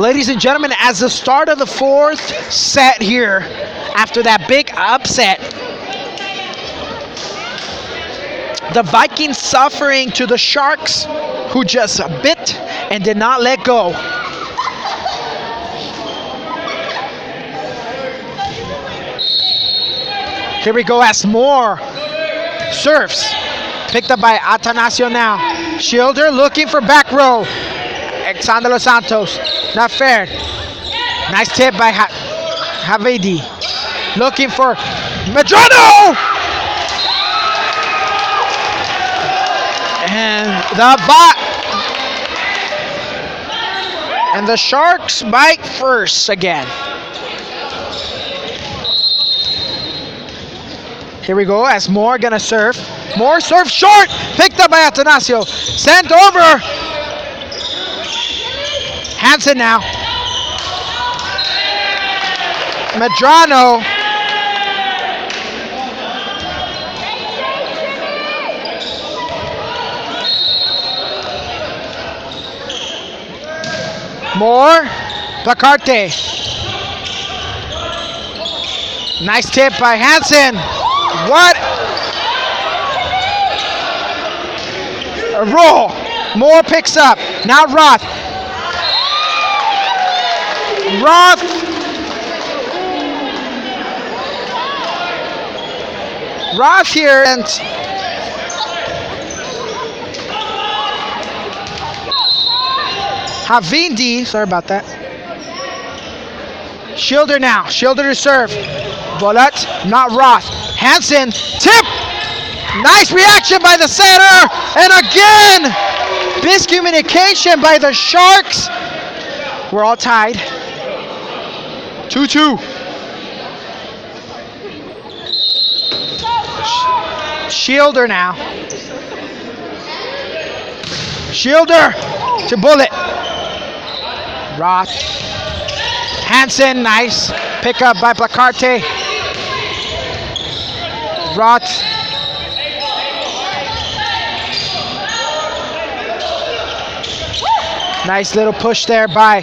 Ladies and gentlemen, as the start of the fourth set here, after that big upset, the Vikings suffering to the Sharks, who just bit and did not let go. Here we go as Moore serves. Picked up by Atanasio now. Shielder looking for back row. Alexander Los Santos. Not fair. Nice tip by Havedi. Looking for Medrano! And the Sharks bite first again. Here we go as Moore gonna serve. Moore serves short. Picked up by Atanasio. Sent over. Hansen now. Medrano. Moore. Placarte. Nice tip by Hansen. What a roll. Moore picks up. Now Roth. Roth here and Havindi. Sorry about that. Shielder now. Shielder to serve. Volat, not Roth. Hansen, tip! Nice reaction by the center! And again, miscommunication by the Sharks. We're all tied. 2-2. Shielder now. Shielder to Bullet. Roth. Hansen, nice. Pick up by Placarte. Roth. Nice little push there by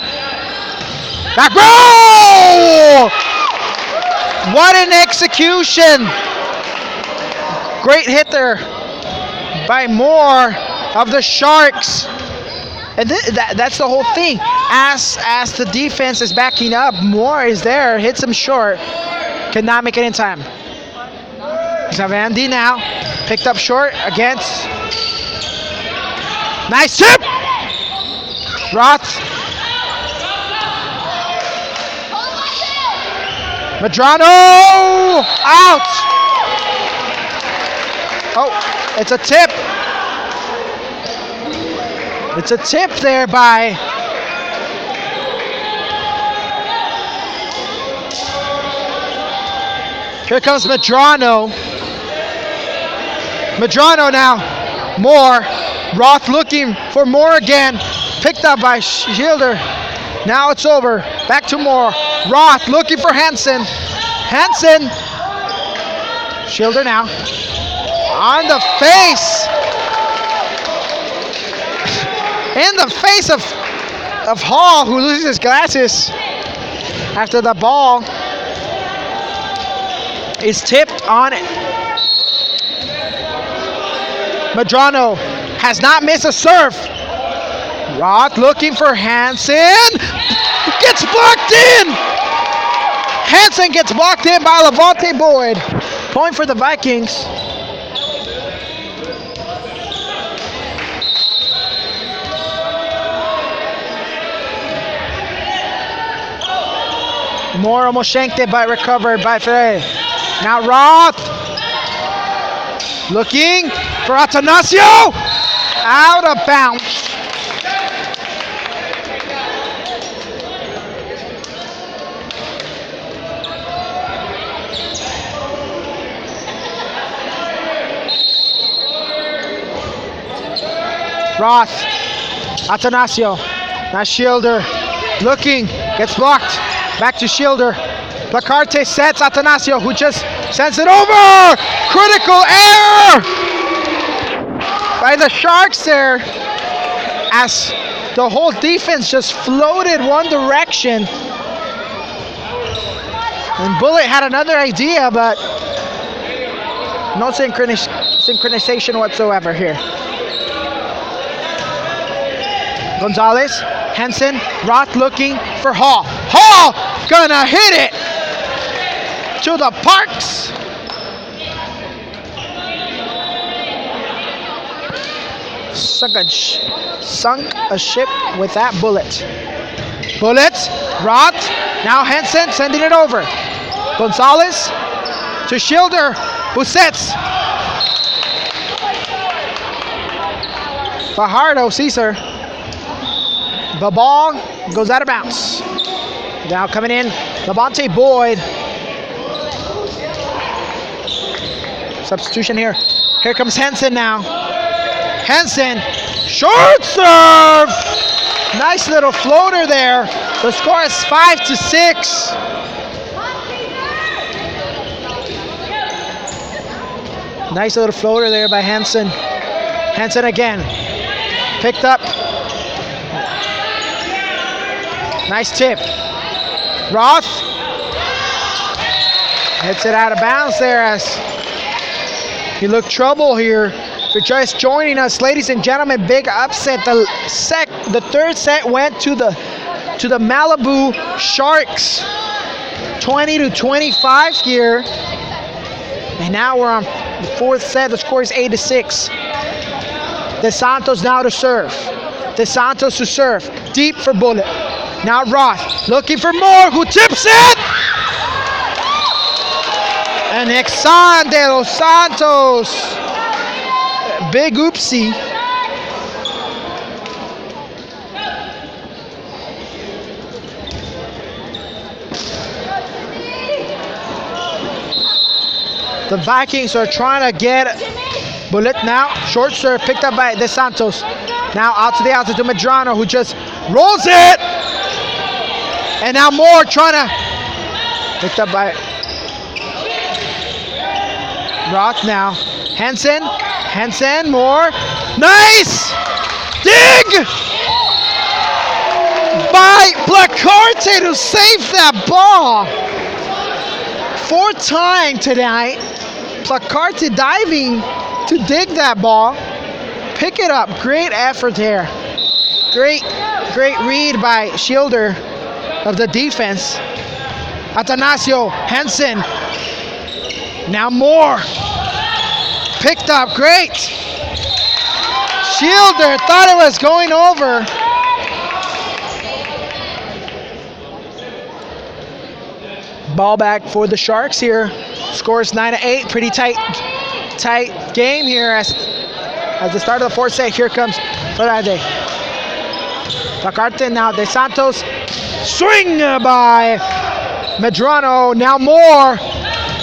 back row! What an execution! Great hit there by Moore of the Sharks. And that's the whole thing. As the defense is backing up, Moore is there, hits him short, cannot make it in time. Zavandi now, picked up short against. Nice tip! Roth. Medrano! Out! Oh, it's a tip. It's a tip there by here comes Medrano. Medrano now. Moore. Roth looking for Moore again. Picked up by Shielder. Now it's over. Back to Moore. Roth looking for Hansen. Hansen. Shielder now. On the face. In the face of Hall, who loses his glasses after the ball is tipped on it. Medrano has not missed a serve. Roth looking for Hansen. Gets blocked in. Hansen gets blocked in by Levante Boyd. Point for the Vikings. Moore almost shanked it, but recovered by Frey. Now Roth. Looking for Atanasio. Out of bounds. Roth. Atanasio. Now Shielder. Looking. Gets blocked. Back to Shielder. Placarte sets Atanasio, who just sends it over. Critical error by the Sharks there, as The whole defense just floated one direction. And Bullet had another idea, but no synchronization whatsoever here. Gonzalez, Henson, Roth looking for Hall. Hall gonna hit it to the Parks. Sunk a ship with that Bullet. Bullet, Roth, now Henson sending it over. Gonzalez to Schilder, who sets. Fajardo sees her. The ball goes out of bounds. Now coming in, Levante Boyd. Substitution here. Here comes Henson now. Henson, short serve. Nice little floater there. The score is 5-6. Nice little floater there by Henson. Henson again. Picked up. Nice tip. Roth hits it out of bounds there as he looked trouble here. If you're just joining us, ladies and gentlemen, big upset. The third set went to the Malibu Sharks, 20-25 here. And now we're on the fourth set. The score is 8-6. De Santos now to serve. De Santos to serve. Deep for Bullet. Now Roth looking for more. Who tips it? And Exxon de los Santos. Big oopsie. The Vikings are trying to get Bullet now. Short serve picked up by De Santos. Now out to the outside to Medrano, who just rolls it. And now Moore trying to picked up by Roth now. Henson, Moore. Nice! Dig! By Placarte to save that ball. Fourth time tonight. Placarte diving to dig that ball. Pick it up. Great effort there. Great read by Schilder of the defense. Atanasio, Henson. Now Moore. Picked up, great. Schilder thought it was going over. Ball back for the Sharks here. Scores 9-8. Pretty tight game here as the start of the fourth set. Here comes Ferrade. Placarte now. De Santos. Swing by Medrano. Now Moore.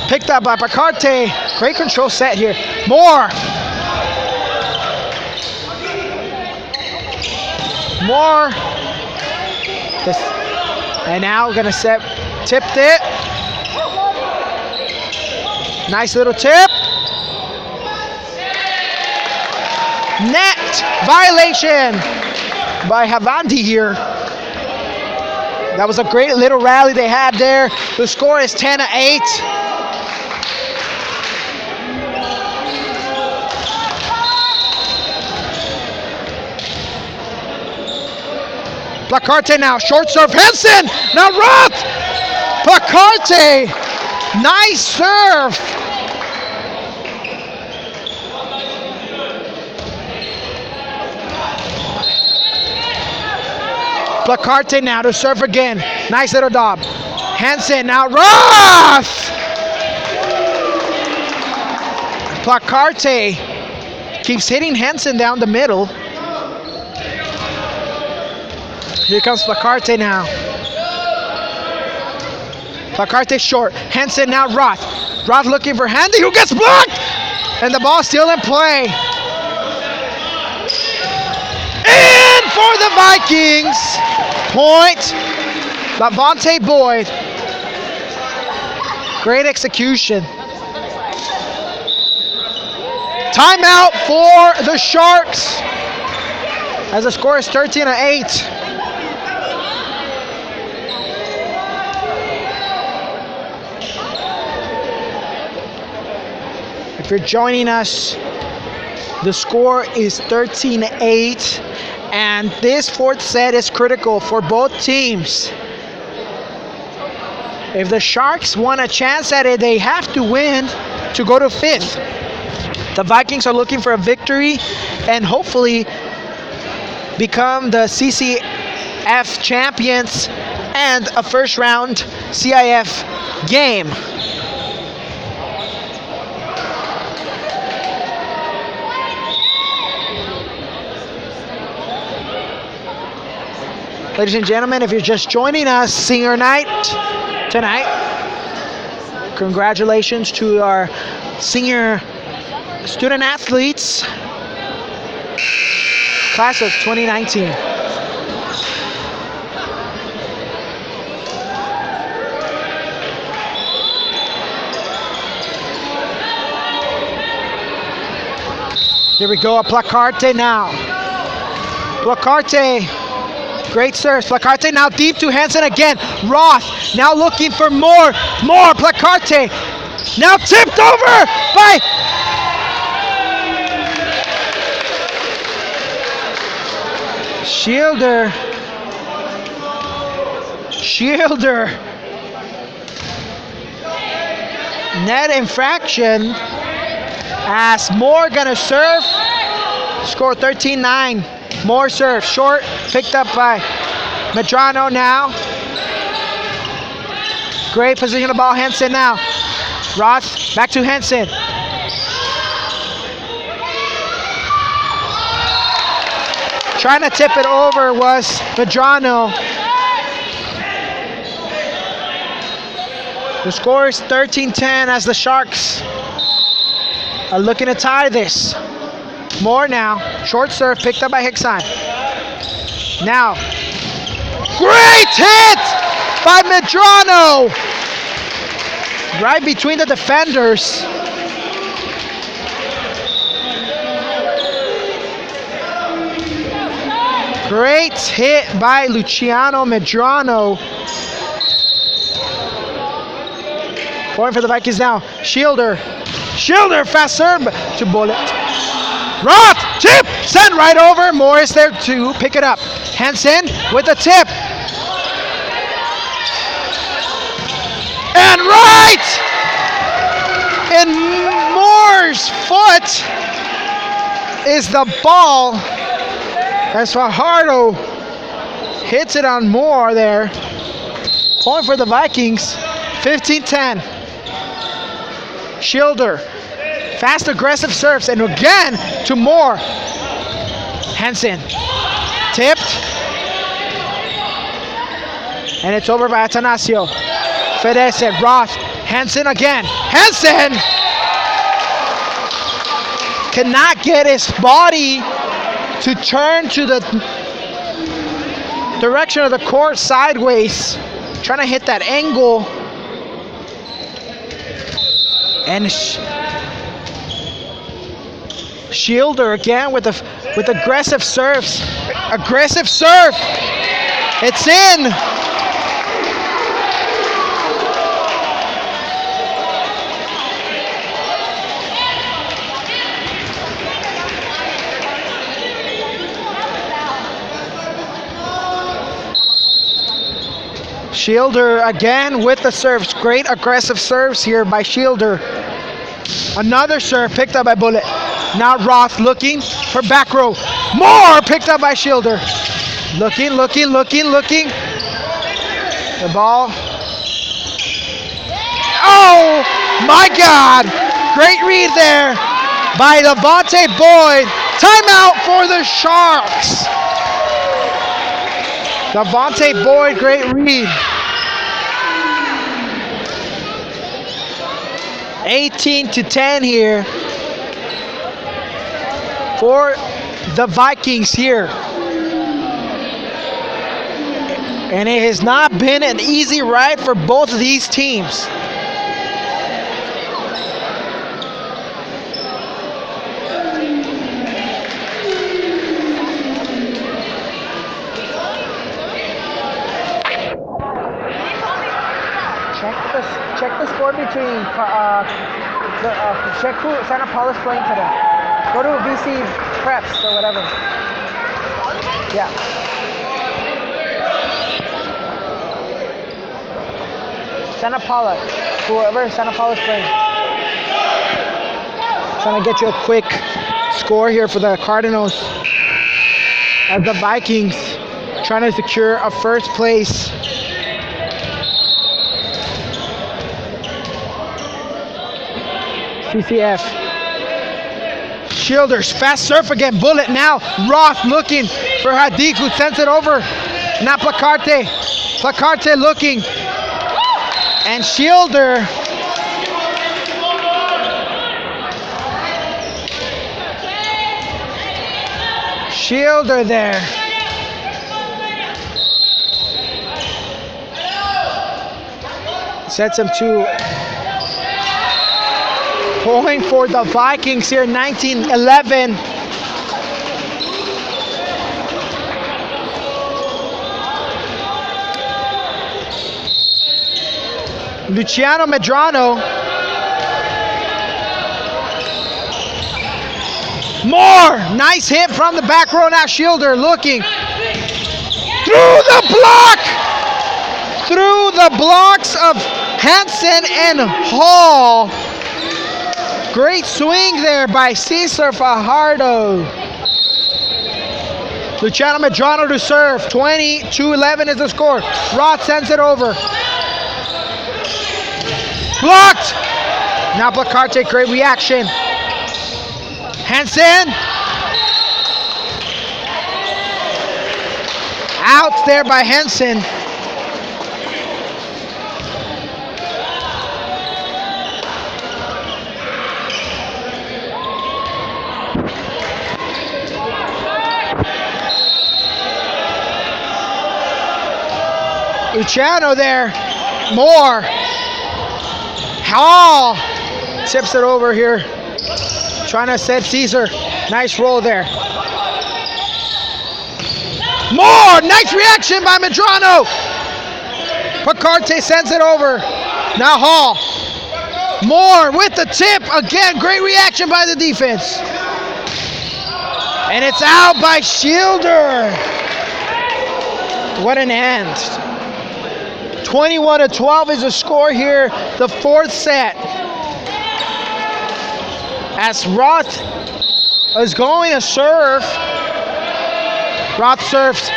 Picked up by Placarte. Great control set here. Moore. And now gonna set. Tipped it. Nice little tip. Net violation by Havandi here. That was a great little rally they had there. The score is 10-8. Placarte now, short serve, Henson, now Roth! Placarte, nice serve. Placarte now to serve again, nice little dob. Henson, now Roth! Placarte keeps hitting Henson down the middle. Here comes Placarte now. Placarte short. Henson now Roth. Roth looking for Handy, who gets blocked! And the ball still in play. In for the Vikings. Point. Levante Boyd. Great execution. Timeout for the Sharks. as the score is 13-8. If you're joining us, the score is 13-8, and this fourth set is critical for both teams. If the Sharks want a chance at it, they have to win to go to fifth. The Vikings are looking for a victory and hopefully become the CCF champions and a first round CIF game. Ladies and gentlemen, if you're just joining us, senior night tonight, congratulations to our senior student athletes, class of 2019. Here we go, a Placarte now. Placarte. Great serve. Placarte now deep to Hansen again. Roth now looking for more. Placarte now tipped over by Shielder. Net infraction as Moore gonna serve. Score 13-9. More serve, short, picked up by Medrano now. Great position of ball, Hansen now. Roth, back to Hansen. Trying to tip it over was Medrano. The score is 13-10 as the Sharks are looking to tie this. More now, short serve picked up by Hickson. Now, great hit by Medrano! Right between the defenders. Great hit by Luciano Medrano. Point for the Vikings now. Shielder, fast serve to Bullet. Roth, tip, send right over. Morris there to pick it up. Hansen with the tip. And right in Moore's foot is the ball as Fajardo hits it on Moore there. Point for the Vikings, 15-10. Shielder. Fast aggressive serves, and again to Moore. Hansen tipped, and it's over by Atanasio. Fedese, Roth, Hansen again. Hansen cannot get his body to turn to the direction of the court sideways, trying to hit that angle, and Shielder again with aggressive serves. Aggressive serve. It's in. Shielder again with the serves. Great aggressive serves here by Shielder. Another serve picked up by Bullet. Now Roth looking for back row. More picked up by Shielder. Looking. The ball. Oh my God! Great read there by Levante Boyd. Timeout for the Sharks. Levante Boyd, great read. 18-10 here for the Vikings here. And it has not been an easy ride for both of these teams. Check the score between check who Santa Paula's playing today. Go to VC Preps or whatever. Yeah. Santa Paula, whoever Santa Paula's playing. Trying to get you a quick score here for the Cardinals as the Vikings trying to secure a first place. CCF. Shielders, fast surf again, bullet now. Roth looking for Hadik, who sends it over. Now Placarte. Placarte looking. And Shielder. Shielder there. Sets him to point for the Vikings here, 19-11. Luciano Medrano. More! Nice hit from the back row now. Shielder looking. Through the block! Through the blocks of Hansen and Hall. Great swing there by Cesar Fajardo. Luciano Medrano to serve. 20-11 is the score. Roth sends it over. Blocked! Now Placarte, great reaction. Hansen. Out there by Hansen. Luciano there. More. Hall tips it over here. Trying to set Caesar. Nice roll there. More. Nice reaction by Medrano. Placarte sends it over. Now Hall. More with the tip. Again, great reaction by the defense. And it's out by Shielder. What an end. 21-12 is the score here. The fourth set. As Roth is going to serve. Roth serves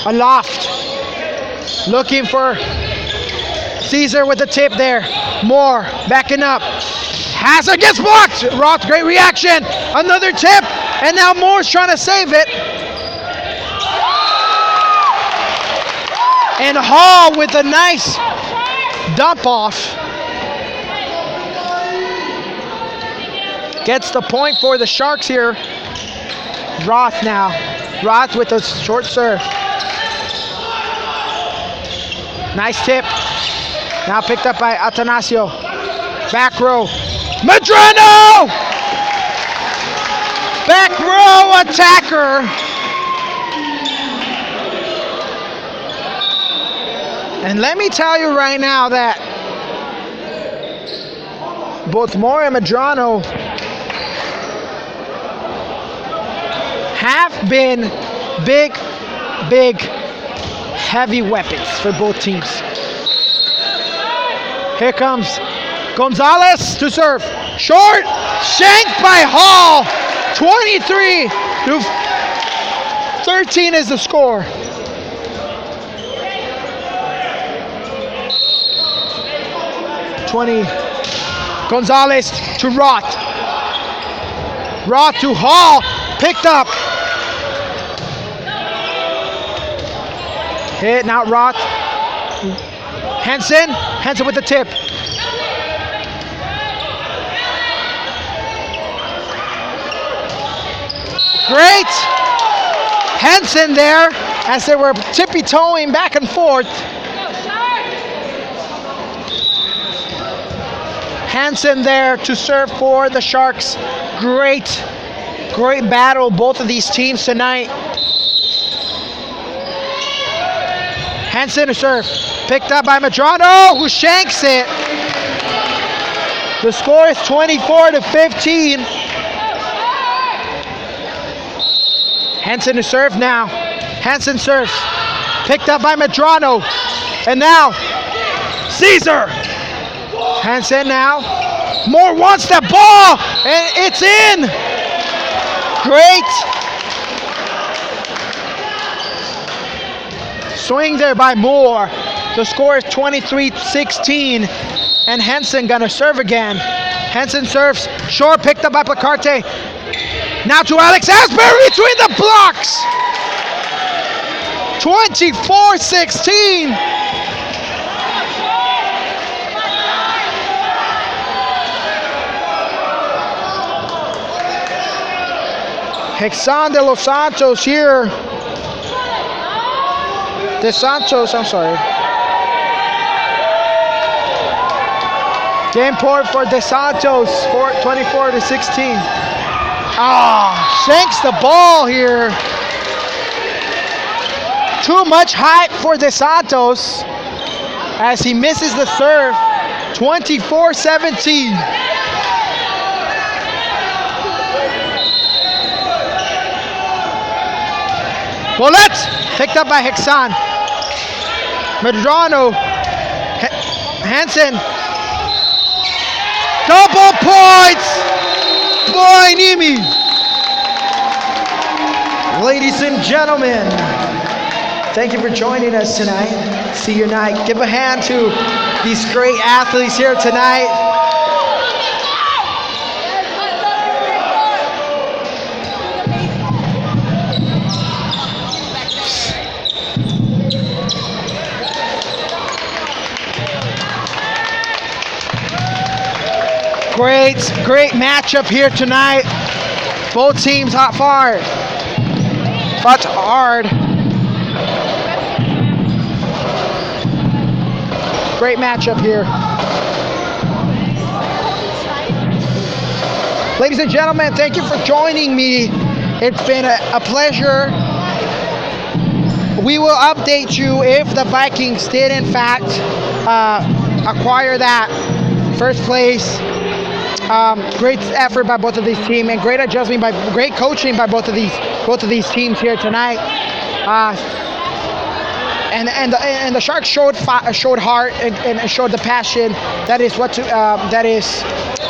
aloft. Looking for Caesar with the tip there. Moore backing up. Hazard gets blocked. Roth, great reaction. Another tip. And now Moore's trying to save it. And Hall with a nice dump off. Gets the point for the Sharks here. Roth now. Roth with a short serve. Nice tip. Now picked up by Atanasio. Back row. Medrano! Back row attacker. And let me tell you right now that both Moore and Medrano have been big, heavy weapons for both teams. Here comes Gonzalez to serve. Short, shanked by Hall. 23-13 is the score. Gonzalez to Roth. Roth to Hall. Picked up. Hit, now Roth. Hansen. Hansen with the tip. Great. Hansen there as they were tippy-toeing back and forth. Hansen there to serve for the Sharks. Great battle, both of these teams tonight. Hansen to serve. Picked up by Medrano, who shanks it. The score is 24-15. Hansen to serve now. Hansen serves. Picked up by Medrano. And now, Caesar. Hansen now. Moore wants that ball, and it's in. Great swing there by Moore. The score is 23-16, and Hansen gonna serve again. Hansen serves, short, picked up by Placarte. Now to Alex Asbury between the blocks. 24-16. Hexan de Los Santos here. De Santos, I'm sorry. Game point for De Santos, 24-16. Shanks the ball here. Too much hype for De Santos as he misses the serve. 24-17. Bullet picked up by Hexan. Medrano. Hansen. Double points. Hueneme. Ladies and gentlemen, thank you for joining us tonight. Senior night. Give a hand to these great athletes here tonight. Great matchup here tonight. Both teams fought hard. Great matchup here. Ladies and gentlemen, thank you for joining me. It's been a pleasure. We will update you if the Vikings did in fact acquire that first place. Great effort by both of these teams, and great adjustment great coaching by both of these teams here tonight. And the Sharks showed heart and showed the passion that is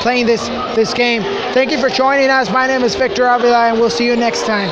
playing this game. Thank you for joining us. My name is Victor Avila, and we'll see you next time.